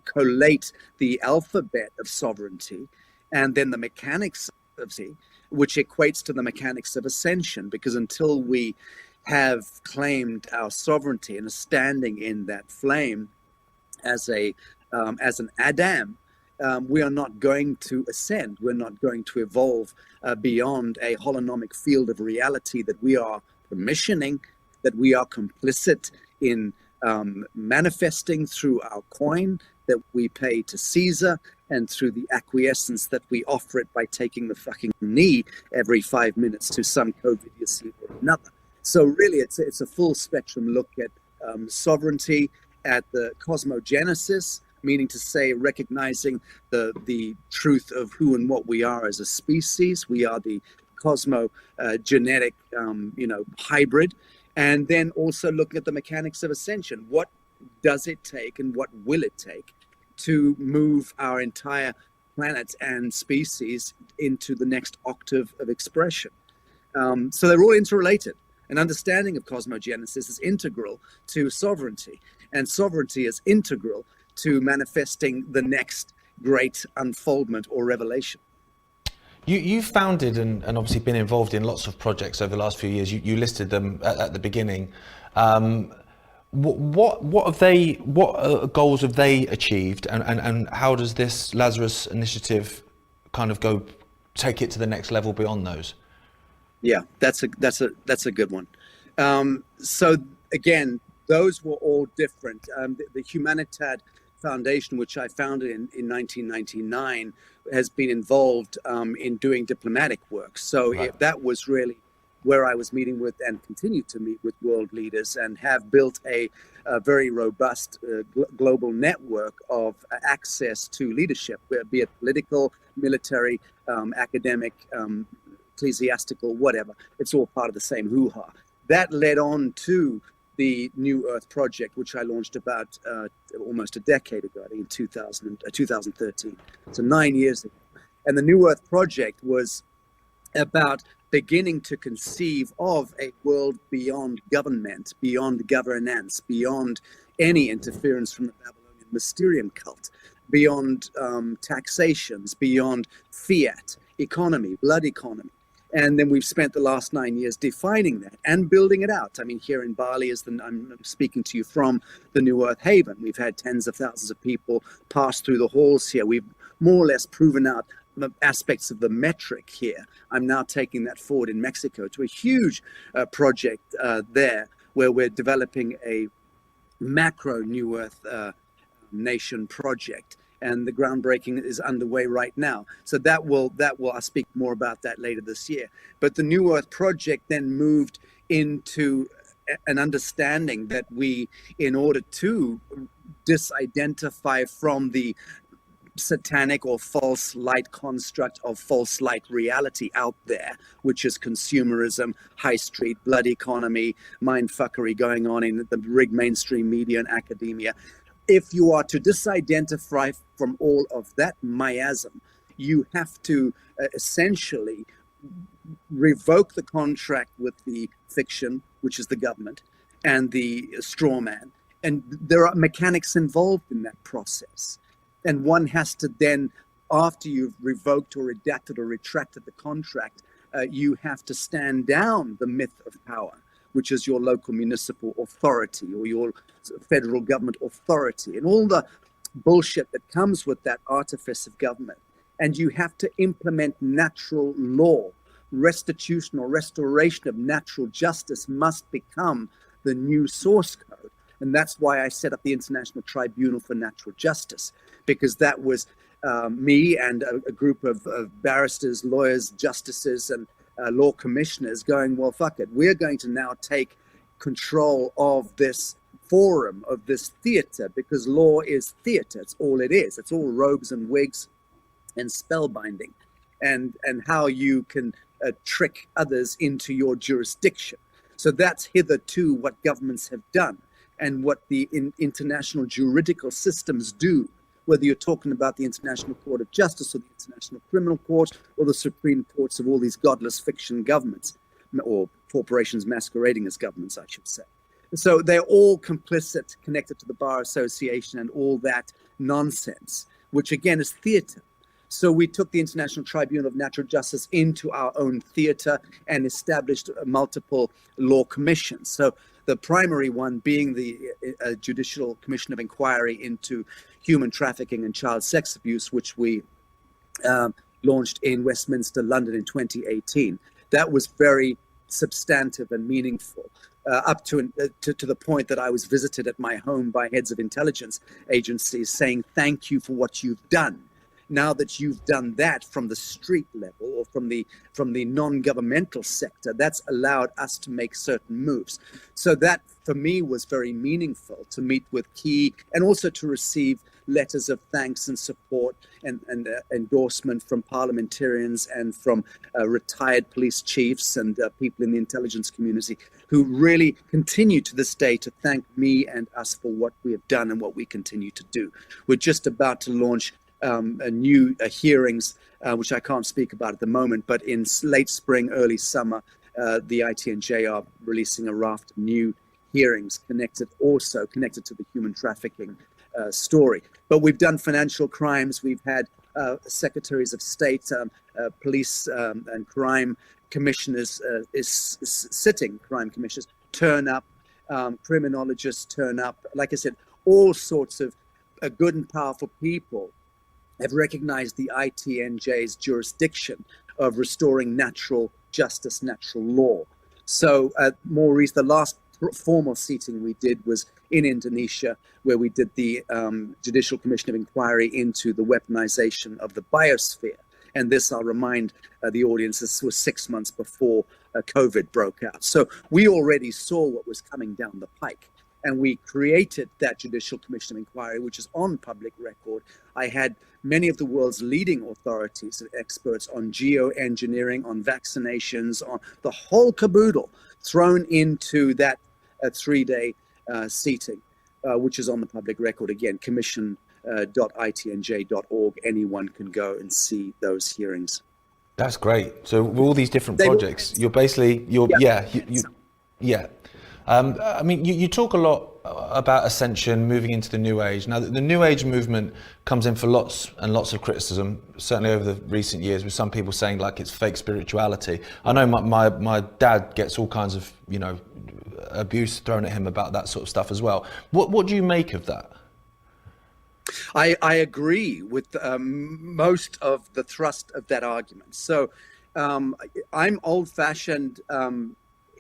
collate the alphabet of sovereignty, and then the mechanics of sovereignty, which equates to the mechanics of ascension, because until we have claimed our sovereignty and are standing in that flame as an Adam, we are not going to ascend. We're not going to evolve beyond a holonomic field of reality that we are permissioning, that we are complicit in manifesting through our coin that we pay to Caesar, and through the acquiescence that we offer it by taking the fucking knee every 5 minutes to some co-idiocy or another. So really, it's a full spectrum look at sovereignty, at the cosmogenesis, meaning to say recognizing the truth of who and what we are as a species. We are the cosmogenetic, hybrid. And then also looking at the mechanics of ascension. What does it take and what will it take to move our entire planet and species into the next octave of expression? So they're all interrelated. An understanding of cosmogenesis is integral to sovereignty, and sovereignty is integral to manifesting the next great unfoldment or revelation. You founded and obviously been involved in lots of projects over the last few years. You listed them at the beginning. What have they? What goals have they achieved, and how does this Lazarus Initiative kind of take it to the next level beyond those? Yeah, that's a good one. So again, those were all different. The Humanitad Foundation, which I founded in 1999, has been involved in doing diplomatic work. So right. That was really where I was meeting with and continue to meet with world leaders, and have built a very robust global network of access to leadership, be it political, military, academic, ecclesiastical, whatever. It's all part of the same hoo-ha. That led on to the New Earth Project, which I launched about almost a decade ago, I think in 2013. So 9 years ago. And the New Earth Project was about beginning to conceive of a world beyond government, beyond governance, beyond any interference from the Babylonian Mysterium cult, beyond taxations, beyond fiat economy, blood economy. And then we've spent the last 9 years defining that and building it out. I mean, here in Bali, I'm speaking to you from the New Earth Haven. We've had tens of thousands of people pass through the halls here. We've more or less proven out the aspects of the metric here. I'm now taking that forward in Mexico to a huge project there, where we're developing a macro New Earth nation project. And the groundbreaking is underway right now. So that will I'll speak more about that later this year. But the New Earth Project then moved into an understanding that we, in order to disidentify from the satanic or false light construct of false light reality out there, which is consumerism, high street, blood economy, mindfuckery going on in the rigged mainstream media and academia. If you are to disidentify from all of that miasm, you have to essentially revoke the contract with the fiction, which is the government, and the straw man. And there are mechanics involved in that process. And one has to then, after you've revoked or redacted or retracted the contract, you have to stand down the myth of power, which is your local municipal authority or your federal government authority and all the bullshit that comes with that artifice of government. And you have to implement natural law. Restitution or restoration of natural justice must become the new source code. And that's why I set up the International Tribunal for Natural Justice, because that was me and a group of barristers, lawyers, justices, and law commissioners going, well, fuck it. We're going to now take control of this forum, of this theater, because law is theater. It's all it is. It's all robes and wigs and spellbinding and how you can trick others into your jurisdiction. So that's hitherto what governments have done and what the international juridical systems do, whether you're talking about the International Court of Justice or the International Criminal Court or the Supreme Courts of all these godless fiction governments, or corporations masquerading as governments, I should say. So they're all complicit, connected to the Bar Association and all that nonsense, which again is theater. So we took the International Tribunal of Natural Justice into our own theater and established multiple law commissions. So the primary one being the Judicial Commission of Inquiry into Human Trafficking and Child Sex Abuse, which we launched in Westminster, London in 2018. That was very substantive and meaningful, up to the point that I was visited at my home by heads of intelligence agencies saying, thank you for what you've done. Now that you've done that from the street level or from the non-governmental sector, that's allowed us to make certain moves. So that for me was very meaningful, to meet with key and also to receive letters of thanks and support and endorsement from parliamentarians and from retired police chiefs and people in the intelligence community who really continue to this day to thank me and us for what we have done and what we continue to do. We're just about to launch new hearings, which I can't speak about at the moment, but in late spring, early summer, the ITNJ are releasing a raft of new hearings connected to the human trafficking story. But we've done financial crimes. We've had secretaries of state, police and crime commissioners, crime commissioners turn up, criminologists turn up. Like I said, all sorts of good and powerful people have recognized the ITNJ's jurisdiction of restoring natural justice, natural law. So Maurice, the last formal seating we did was in Indonesia, where we did the Judicial Commission of Inquiry into the weaponization of the biosphere. And this, I'll remind the audience, this was 6 months before COVID broke out. So we already saw what was coming down the pike. And we created that Judicial Commission of Inquiry, which is on public record. I had many of the world's leading authorities and experts on geoengineering, on vaccinations, on the whole caboodle thrown into that 3-day seating, which is on the public record. Again, commission.itnj.org. Anyone can go and see those hearings. That's great. So with all these different projects, you're basically, I mean, you talk a lot about ascension, moving into the new age. Now, the new age movement comes in for lots and lots of criticism, certainly over the recent years, with some people saying like it's fake spirituality. I know my dad gets all kinds of, abuse thrown at him about that sort of stuff as well. What do you make of that? I agree with most of the thrust of that argument. So I'm old-fashioned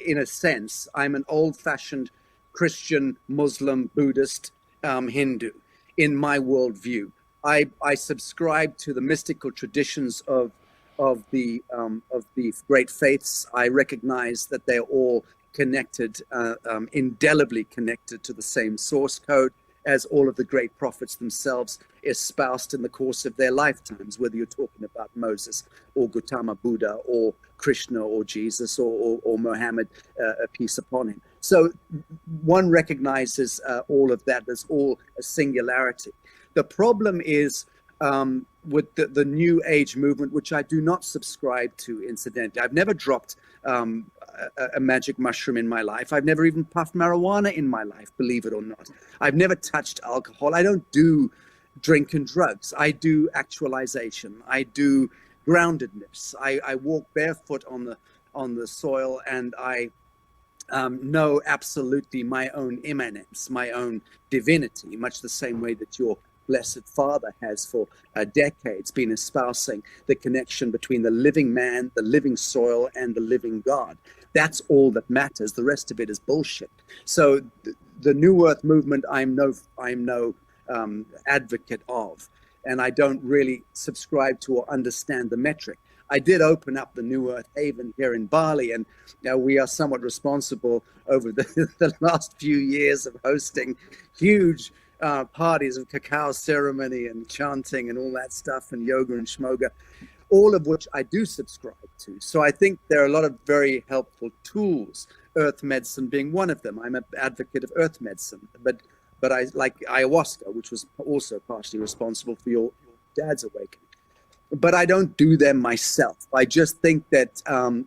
in a sense. I'm an old-fashioned Christian, Muslim, Buddhist, Hindu in my worldview. I subscribe to the mystical traditions of the great faiths. I recognize that they're all connected, indelibly connected to the same source code, as all of the great prophets themselves espoused in the course of their lifetimes, whether you're talking about Moses or Gautama Buddha or Krishna or Jesus or Muhammad, peace upon him. So one recognizes all of that as all a singularity. The problem is with the New Age movement, which I do not subscribe to, incidentally. I've never dropped a magic mushroom in my life. I've never even puffed marijuana in my life, believe it or not. I've never touched alcohol. I don't do drink and drugs. I do actualization. I do groundedness. I walk barefoot on the soil, and I know absolutely my own immanence, my own divinity, much the same way that your Blessed Father has for decades been espousing the connection between the living man, the living soil, and the living God. That's all that matters. The rest of it is bullshit. So the New Earth movement, I'm no advocate of, and I don't really subscribe to or understand the metric. I did open up the New Earth Haven here in Bali, and we are somewhat responsible over the last few years of hosting huge parties of cacao ceremony and chanting and all that stuff, and yoga and shmoga, all of which I do subscribe to. So I think there are a lot of very helpful tools, earth medicine being one of them. I'm an advocate of earth medicine, but I like ayahuasca, which was also partially responsible for your dad's awakening. But I don't do them myself. I just think that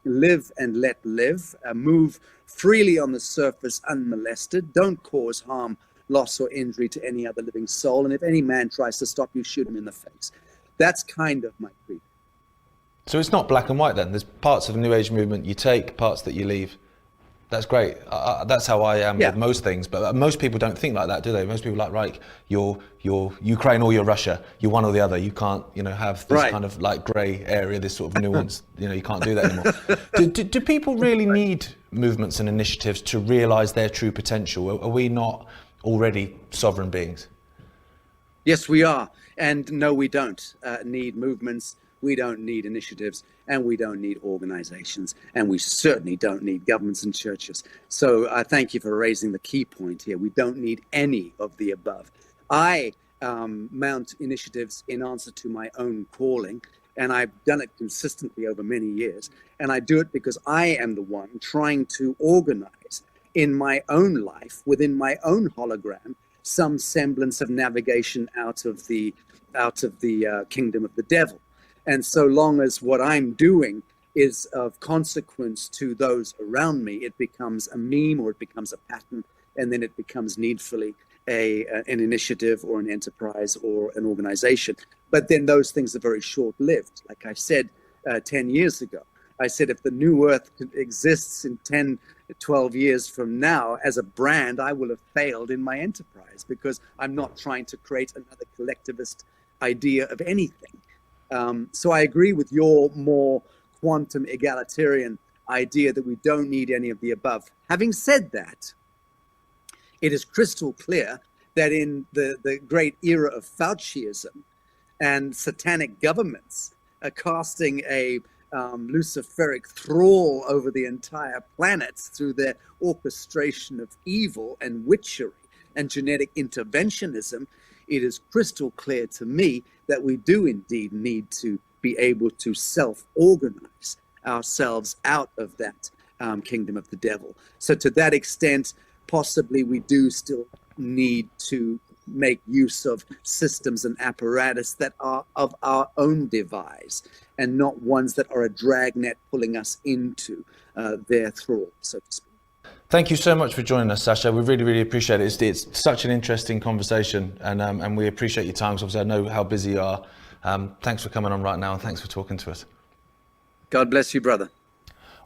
live and let live, move freely on the surface unmolested, don't cause harm, loss, or injury to any other living soul. And if any man tries to stop you, shoot him in the face. That's kind of my creed. So it's not black and white then. There's parts of the New Age movement you take, parts that you leave. That's great. That's how I am with most things. But most people don't think like that, do they? Most people are like, right, you're Ukraine or you're Russia. You're one or the other. You can't, have this kind of like grey area, this sort of nuance. You can't do that anymore. Do people really need movements and initiatives to realise their true potential? Are we not already sovereign beings? Yes, we are. And no, we don't need movements. We don't need initiatives, and we don't need organizations, and we certainly don't need governments and churches. So I thank you for raising the key point here. We don't need any of the above. I mount initiatives in answer to my own calling, and I've done it consistently over many years. And I do it because I am the one trying to organize in my own life, within my own hologram, some semblance of navigation out of the kingdom of the devil. And so long as what I'm doing is of consequence to those around me, it becomes a meme or it becomes a pattern, and then it becomes needfully an initiative or an enterprise or an organization. But then those things are very short-lived. Like I said 10 years ago, I said if the New Earth exists in 10, 12 years from now as a brand, I will have failed in my enterprise, because I'm not trying to create another collectivist idea of anything. So I agree with your more quantum egalitarian idea that we don't need any of the above. Having said that, it is crystal clear that in the great era of Fauciism and satanic governments are casting a Luciferic thrall over the entire planet through their orchestration of evil and witchery and genetic interventionism, it is crystal clear to me that we do indeed need to be able to self-organize ourselves out of that kingdom of the devil. So to that extent, possibly we do still need to make use of systems and apparatus that are of our own devise, and not ones that are a dragnet pulling us into their thrall, so to speak. Thank you so much for joining us, Sasha. We really, really appreciate it. It's such an interesting conversation, and we appreciate your time, because obviously I know how busy you are. Thanks for coming on right now, and thanks for talking to us. God bless you, brother.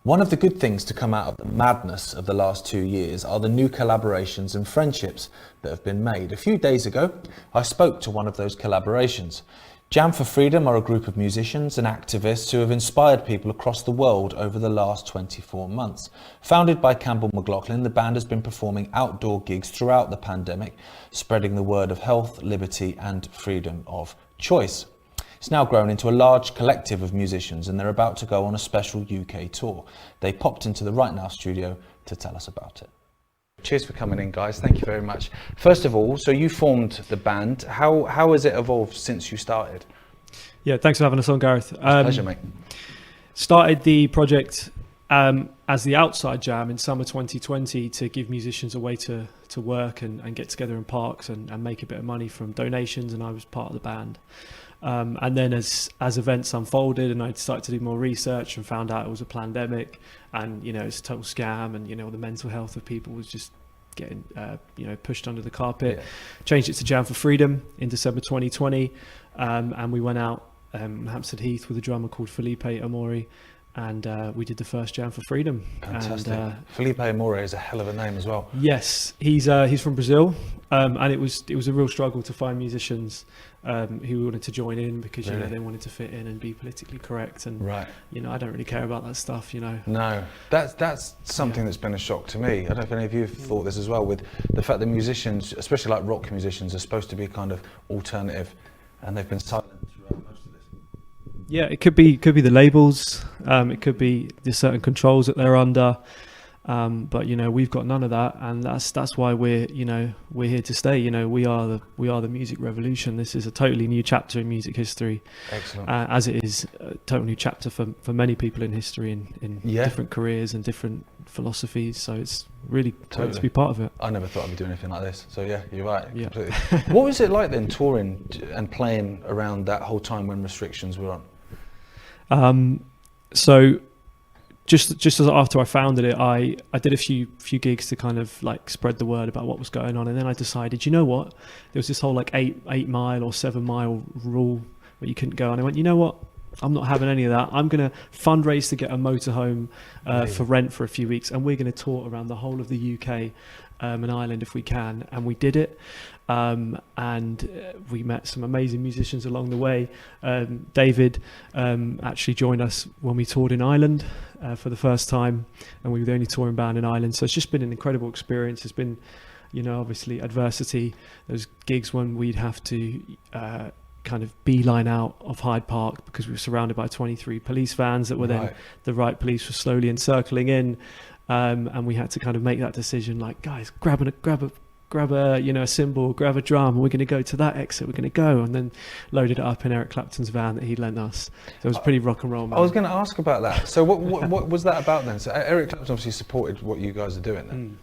One of the good things to come out of the madness of the last 2 years are the new collaborations and friendships that have been made. A few days ago, I spoke to one of those collaborations. Jam for Freedom are a group of musicians and activists who have inspired people across the world over the last 24 months. Founded by Campbell McLaughlin, the band has been performing outdoor gigs throughout the pandemic, spreading the word of health, liberty and freedom of choice. It's now grown into a large collective of musicians, and they're about to go on a special UK tour. They popped into the Ríght Nów studio to tell us about it. Cheers for coming in, guys. Thank you very much. First of all, so you formed the band. How has it evolved since you started? Yeah, thanks for having us on, Gareth. Pleasure, mate. Started the project as the Outside Jam in summer 2020 to give musicians a way to work and get together in parks and make a bit of money from donations, and I was part of the band. And then as events unfolded and I started to do more research and found out it was a pandemic, and it's a total scam, and the mental health of people was just getting pushed under the carpet. Changed it to Jam for Freedom in December 2020, and we went out Hampstead Heath with a drummer called Felipe Amori, and we did the first Jam for Freedom. Fantastic. And, Felipe Amore is a hell of a name as well. yes, he's from Brazil, and it was a real struggle to find musicians who wanted to join in, because Really? they wanted to fit in and be politically correct, and Right. I don't really care about that stuff. No, that's something that's been a shock to me. I don't know if any of you have thought this as well, with the fact that musicians, especially like rock musicians, are supposed to be kind of alternative, and they've been silent throughout most of this. Yeah, it could be the labels, it could be the certain controls that they're under, but we've got none of that, and that's why we're here to stay. We are the music revolution. This is a totally new chapter in music history. Excellent. As it is a totally new chapter for many people in history, in different careers and different philosophies. So it's really great to be part of it. I never thought I'd be doing anything like this. So yeah, you're right. Yeah. Completely. What was it like then, touring and playing around that whole time when restrictions were on? So just as after I founded it, I did a few gigs to kind of like spread the word about what was going on, and then I decided, you know what, there was this whole like 8 mile or 7 mile rule where you couldn't go, and I went, you know what, I'm not having any of that. I'm going to fundraise to get a motorhome for rent for a few weeks, and we're going to tour around the whole of the UK and Ireland if we can. And we did it. And we met some amazing musicians along the way. David actually joined us when we toured in Ireland for the first time, and we were the only touring band in Ireland. So it's just been an incredible experience. It's been, obviously adversity. There's gigs when we'd have to kind of beeline out of Hyde Park because we were surrounded by 23 police vans that were then the right police were slowly encircling in, and we had to kind of make that decision, like, guys, grab a cymbal, grab a drum, and we're going to go to that exit, we're going to go, and then loaded it up in Eric Clapton's van that he'd lent us. So it was pretty rock and roll, man. I was going to ask about that. So what was that about then? So Eric Clapton obviously supported what you guys are doing then.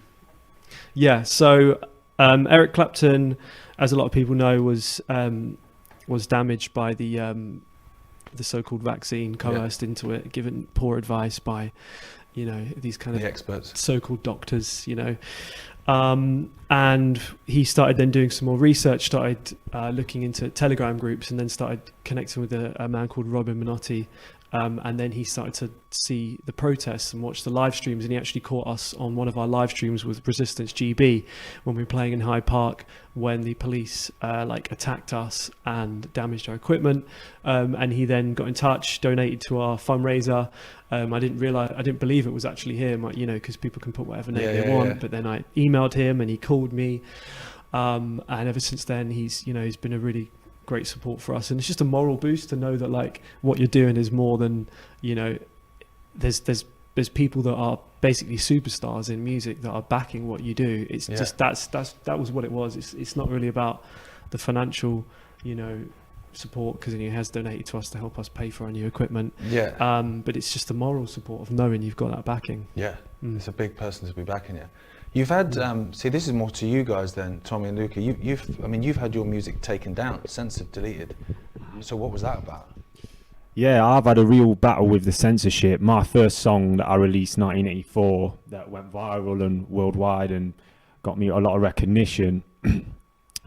Yeah, so Eric Clapton, as a lot of people know, was damaged by the so-called vaccine, coerced into it, given poor advice by these kind of the experts, so-called doctors, and he started then doing some more research, started looking into Telegram groups, and then started connecting with a man called Robin Minotti, and then he started to see the protests and watch the live streams, and he actually caught us on one of our live streams with Resistance GB when we were playing in Hyde Park, when the police attacked us and damaged our equipment, and he then got in touch, donated to our fundraiser. I didn't believe it was actually him, because people can put whatever name they want. But then I emailed him and he called me, and ever since then he's been a really great support for us, and it's just a moral boost to know that like what you're doing is more than there's people that are basically superstars in music that are backing what you do. It's just that was what it was. It's not really about the financial support, because he has donated to us to help us pay for our new equipment, but it's just the moral support of knowing you've got that backing. It's a big person to be backing you. You've had see, this is more to you guys then, Tommy and Luca. You've had your music taken down, censored, deleted. So what was that about? Yeah, I've had a real battle with the censorship. My first song that I released 1984 that went viral and worldwide and got me a lot of recognition,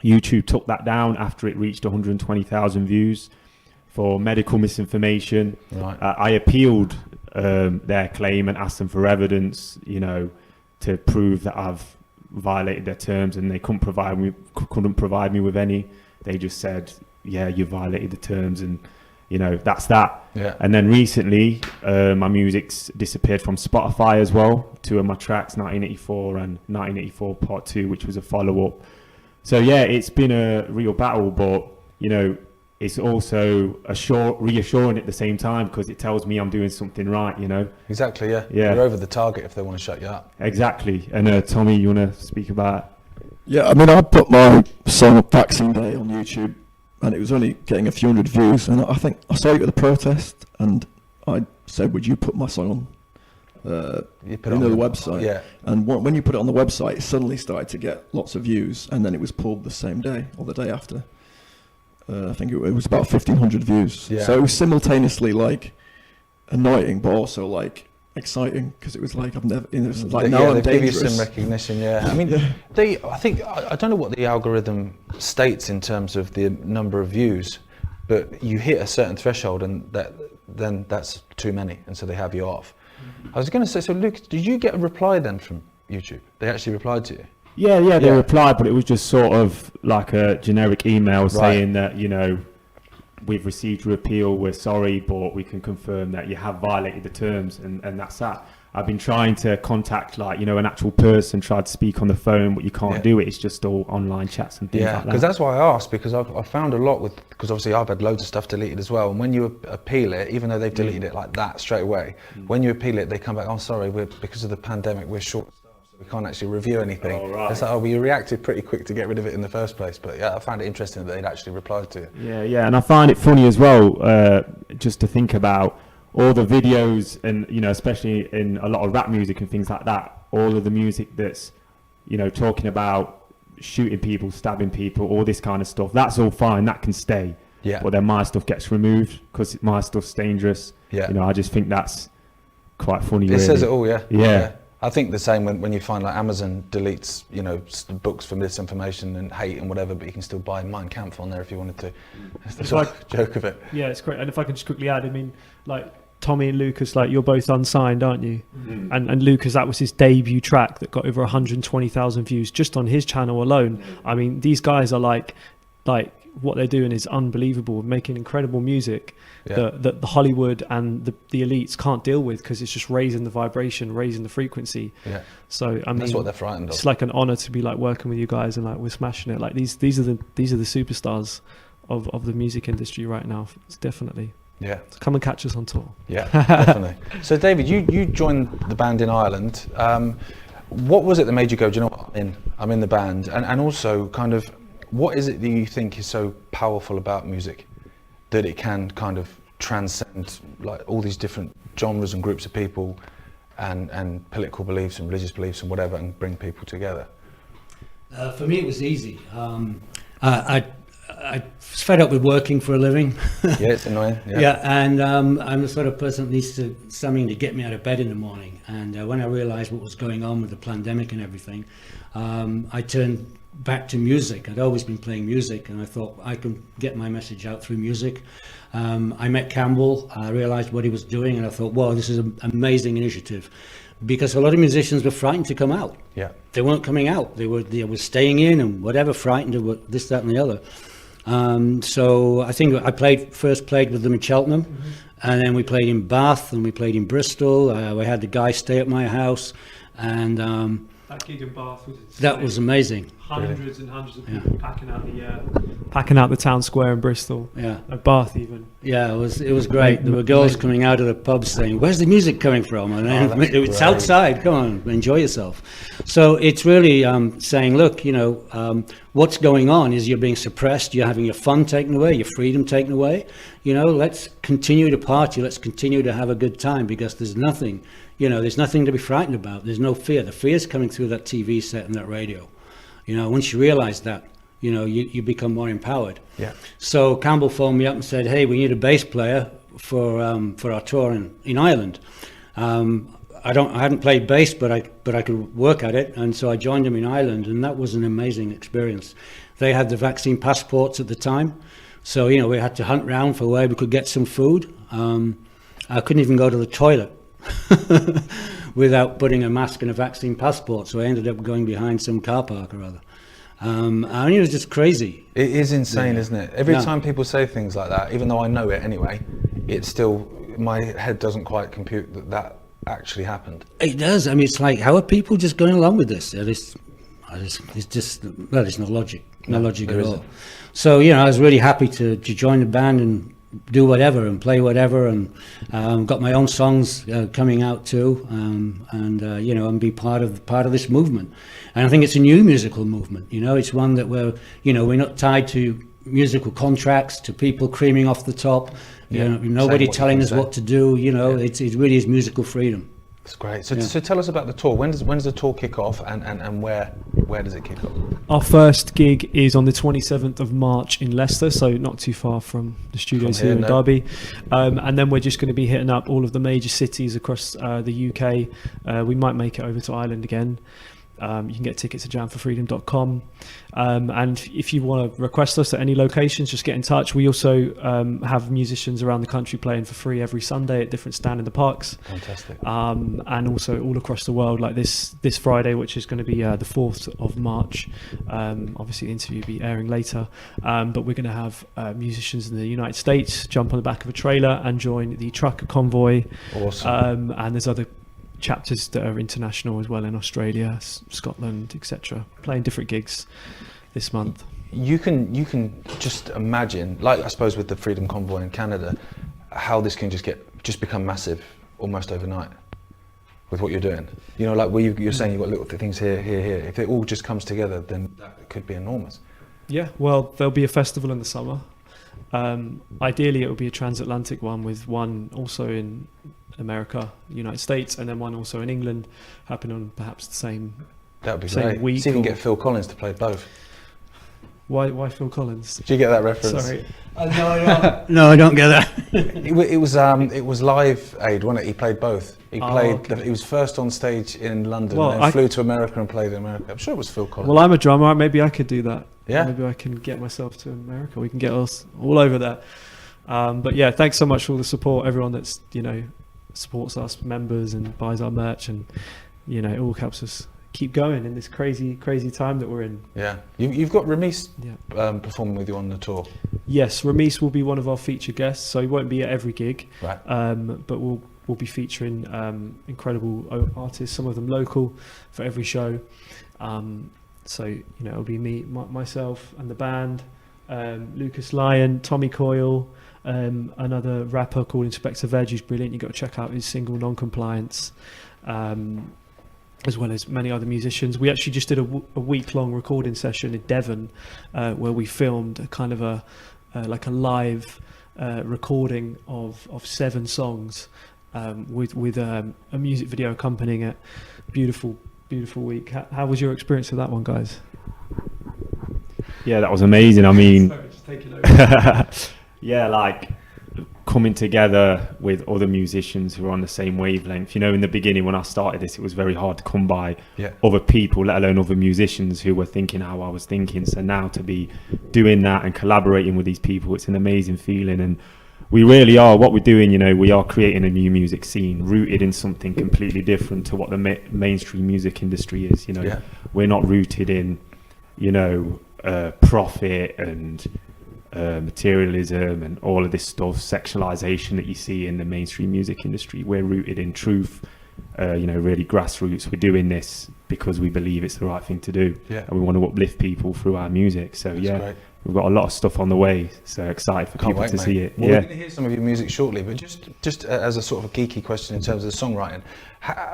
YouTube took that down after it reached 120,000 views for medical misinformation. I appealed their claim and asked them for evidence, to prove that I've violated their terms, and they couldn't provide me with any. They just said, yeah, you violated the terms, and that's that. And then recently my music's disappeared from Spotify as well. 2 of my tracks, 1984 and 1984 Part 2, which was a follow-up. So yeah, it's been a real battle, but it's also reassuring at the same time, because it tells me I'm doing something right, Exactly, yeah. You're over the target if they want to shut you up. Exactly. And Tommy, you want to speak about it? Yeah, I mean, I put my song up Vaccine Day on YouTube, and it was only getting a few hundred views, and I think I saw you at the protest, and I said, would you put my song on the website? Yeah. And when you put it on the website, it suddenly started to get lots of views, and then it was pulled the same day or the day after. I think it was about 1,500 views. Yeah. So it was simultaneoally like annoying, but also like exciting, because it was like I've never. It was like now I'm dangerous. They give you some recognition. I mean, I think I don't know what the algorithm states in terms of the number of views, but you hit a certain threshold, and then that's too many, and so they have you off. I was going to say, so Luke, did you get a reply then from YouTube? They actually replied to you? Yeah, they replied, but it was just sort of like a generic email saying that, you know, we've received your appeal, we're sorry, but we can confirm that you have violated the terms, and that's that. I've been trying to contact, like, you know, an actual person, try to speak on the phone, but you can't do it. It's just all online chats and things like that. Because that's why I asked, because I've found a lot because obviously I've had loads of stuff deleted as well. And when you appeal it, even though they've deleted it like that straight away, when you appeal it, they come back, oh, sorry, because of the pandemic, we're short staffed, so we can't actually review anything. Oh, right. It's like, we reacted pretty quick to get rid of it in the first place. But yeah, I found it interesting that they'd actually replied to you. Yeah, and I find it funny as well, just to think about all the videos, and, you know, especially in a lot of rap music and things like that, all of the music that's, you know, talking about shooting people, stabbing people, all this kind of stuff, that's all fine, that can stay. Yeah. But then my stuff gets removed because my stuff's dangerous. Yeah. You know, I just think that's quite funny. It says it all, yeah. Yeah. I think the same when you find like Amazon deletes, you know, books for misinformation and hate and whatever, but you can still buy Mein Kampf on there if you wanted to. That's the sort of joke of it. Yeah, it's great. And if I can just quickly add, I mean, like, Tommy and Lucas, like, you're both unsigned, aren't you? Mm-hmm. And Lucas, that was his debut track that got over 120,000 views just on his channel alone. I mean, these guys are like what they're doing is unbelievable, making incredible music that the Hollywood and the elites can't deal with, because it's just raising the vibration, raising the frequency. Yeah. So I mean, that's what they're frightened of. It's like an honor to be like working with you guys, and like we're smashing it. Like these are the superstars of the music industry right now. It's definitely. Yeah. So come and catch us on tour. Yeah, definitely. So David, you joined the band in Ireland. What was it that made you go, do you know what, I'm in the band? And also kind of, what is it that you think is so powerful about music that it can kind of transcend like all these different genres and groups of people and political beliefs and religious beliefs and whatever, and bring people together? For me, it was easy. I was fed up with working for a living. Yeah, it's annoying. Yeah, and I'm the sort of person that needs something to get me out of bed in the morning. And when I realised what was going on with the pandemic and everything, I turned back to music. I'd always been playing music, and I thought I could get my message out through music. I met Campbell. I realised what he was doing, and I thought, wow, this is an amazing initiative. Because a lot of musicians were frightened to come out. Yeah, they weren't coming out. They were staying in and whatever, frightened of this, that, and the other. So I think I first played with them in Cheltenham, and then we played in Bath, and we played in Bristol. We had the guy stay at my house, and that gig in Bath was insane. That was amazing. Hundreds and hundreds of people packing out the town square in Bristol. Yeah, at Bath even. Yeah, it was great. There were girls coming out of the pub saying, "Where's the music coming from?" And it's outside. Come on, enjoy yourself. So it's really saying, look, you know, what's going on is you're being suppressed. You're having your fun taken away, your freedom taken away. You know, let's continue to party. Let's continue to have a good time, because there's nothing, you know, there's nothing to be frightened about. There's no fear. The fear's coming through that TV set and that radio. You know, once you realize that, you know, you become more empowered. Yeah. So Campbell phoned me up and said, hey, we need a bass player for our tour in Ireland. I hadn't played bass, but I could work at it, and so I joined them in Ireland, and that was an amazing experience. They had the vaccine passports at the time, so, you know, we had to hunt around for where we could get some food. I couldn't even go to the toilet without putting a mask and a vaccine passport, so I ended up going behind some car park or other. And it was just crazy. It is insane, isn't it? Every time people say things like that, even though I know it anyway, it's still, my head doesn't quite compute that actually happened. It does. I mean, it's like, how are people just going along with this? It's just, well, there's no logic. No logic at all. So, you know, I was really happy to join the band and do whatever and play whatever, and got my own songs coming out too, and you know, and be part of this movement. And I think it's a new musical movement. You know, it's one that we're not tied to musical contracts, to people creaming off the top. You know, nobody telling us what to do. You know, it really is musical freedom. That's great. So tell us about the tour. When does the tour kick off, and where does it kick off? Our first gig is on the 27th of March in Leicester, so not too far from the studios here in Derby. And then we're just going to be hitting up all of the major cities across the UK. We might make it over to Ireland again. You can get tickets at jamforfreedom.com. And if you want to request us at any locations, just get in touch. We also have musicians around the country playing for free every Sunday at different stand in the parks. Fantastic. And also all across the world, like this Friday, which is going to be the 4th of March. Obviously the interview will be airing later. But we're going to have musicians in the United States jump on the back of a trailer and join the trucker convoy. Awesome. And there's other chapters that are international as well in Australia, Scotland, etc. Playing different gigs this month. You can just imagine, like I suppose with the Freedom Convoy in Canada, how this can just become massive almost overnight with what you're doing. You know, like where you're saying you've got little things here. If it all just comes together, then that could be enormous. Yeah, well, there'll be a festival in the summer. Ideally, it will be a transatlantic one with one also in America, United States, and then one also in England, happening on perhaps the same. That would be same great. week See if you can or- get Phil Collins to play both. Why Phil Collins? Do you get that reference? Sorry. No, I don't get that. It was Live Aid, wasn't it? He played both. He He was first on stage in London, Well, then flew to America and played in America. I'm sure it was Phil Collins. Well, I'm a drummer. Maybe I could do that. Yeah. Maybe I can get myself to America. We can get us all over there. But yeah, thanks so much for all the support. Everyone that's supports us, members, and buys our merch, and it all helps us keep going in this crazy time that we're in. Yeah, you've got Ramis Yeah. performing with you on the tour. Yes, Ramis will be one of our featured guests, so he won't be at every gig, Right. but we'll be featuring incredible artists, some of them local, for every show. So it'll be me, myself, and the band. Lucas Lyon, Tommy Coyle, another rapper called Inspector Veg, who's brilliant. You've got to check out his single Non-Compliance, as well as many other musicians. We actually just did a week-long recording session in Devon, where we filmed a kind of a live recording of 7 songs, with a music video accompanying it. Beautiful week. How was your experience of that one, guys? Yeah, that was amazing. I mean, Sorry, just take it over. yeah, like coming together with other musicians who are on the same wavelength. In the beginning when I started this, it was very hard to come by other people, let alone other musicians who were thinking how I was thinking. So now to be doing that and collaborating with these people, it's an amazing feeling. And we really are, what we're doing, we are creating a new music scene rooted in something completely different to what the mainstream music industry is. We're not rooted in, profit and materialism and all of this stuff, sexualization that you see in the mainstream music industry. We're rooted in truth, really grassroots. We're doing this because we believe it's the right thing to do, and we want to uplift people through our music. So that's great. We've got a lot of stuff on the way, so excited for people to see it. Well, we're going to hear some of your music shortly, but just as a sort of a geeky question in terms of the songwriting,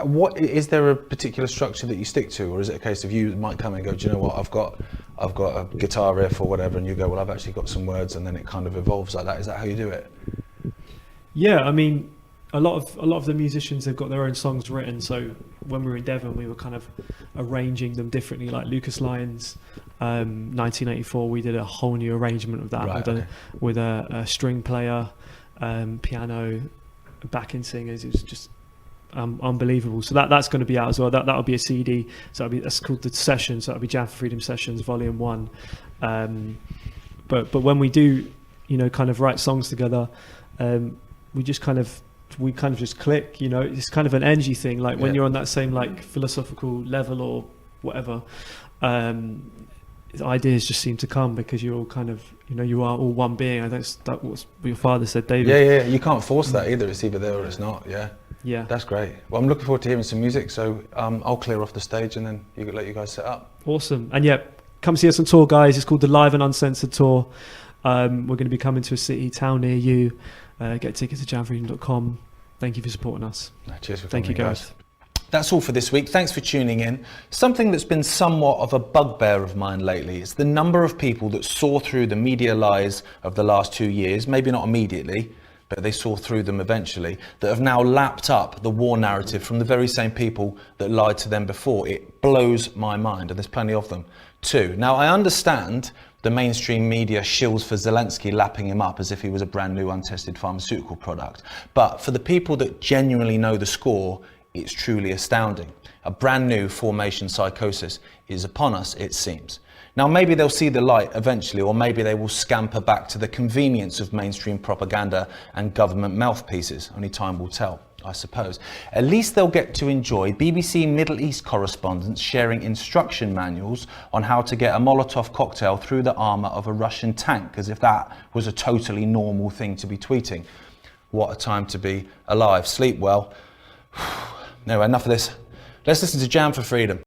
what is there a particular structure that you stick to, or is it a case of you might come and go, do you know what, I've got a guitar riff or whatever, and you go, well, I've actually got some words, and then it kind of evolves like that? Is that how you do it? Yeah, I mean, a lot of the musicians have got their own songs written. So when we were in Devon, we were kind of arranging them differently. Like Lucas Lyons, 1984, we did a whole new arrangement of that with a string player, piano, backing singers. It was just unbelievable. So that's going to be out as well. That'll be a CD. So that's called the Sessions. So that'll be Jam for Freedom Sessions Volume 1. But when we do, kind of write songs together, we kind of just click. It's kind of an energy thing. Like when you're on that same philosophical level or whatever, ideas just seem to come because you're all kind of you are all one being. I think that was what your father said, David. Yeah. You can't force that either. It's either there or it's not. Yeah. That's great. Well, I'm looking forward to hearing some music. So I'll clear off the stage and then let you guys set up. Awesome. And come see us on tour, guys. It's called the Live and Uncensored Tour. We're going to be coming to a town near you. Get tickets at jamfreedom.com. Thank you for supporting us. Cheers for Thank you, coming, guys. That's all for this week. Thanks for tuning in. Something that's been somewhat of a bugbear of mine lately is the number of people that saw through the media lies of the last 2 years, maybe not immediately, but they saw through them eventually, that have now lapped up the war narrative from the very same people that lied to them before. It blows my mind, and there's plenty of them too. Now, I understand the mainstream media shills for Zelensky, lapping him up as if he was a brand new untested pharmaceutical product. But for the people that genuinely know the score, It's truly astounding. A brand new formation psychosis is upon us, it seems. Now, maybe they'll see the light eventually, or maybe they will scamper back to the convenience of mainstream propaganda and government mouthpieces. Only time will tell, I suppose. At least they'll get to enjoy BBC Middle East correspondents sharing instruction manuals on how to get a Molotov cocktail through the armour of a Russian tank, as if that was a totally normal thing to be tweeting. What a time to be alive. Sleep well. Anyway, enough of this. Let's listen to Jam for Freedom.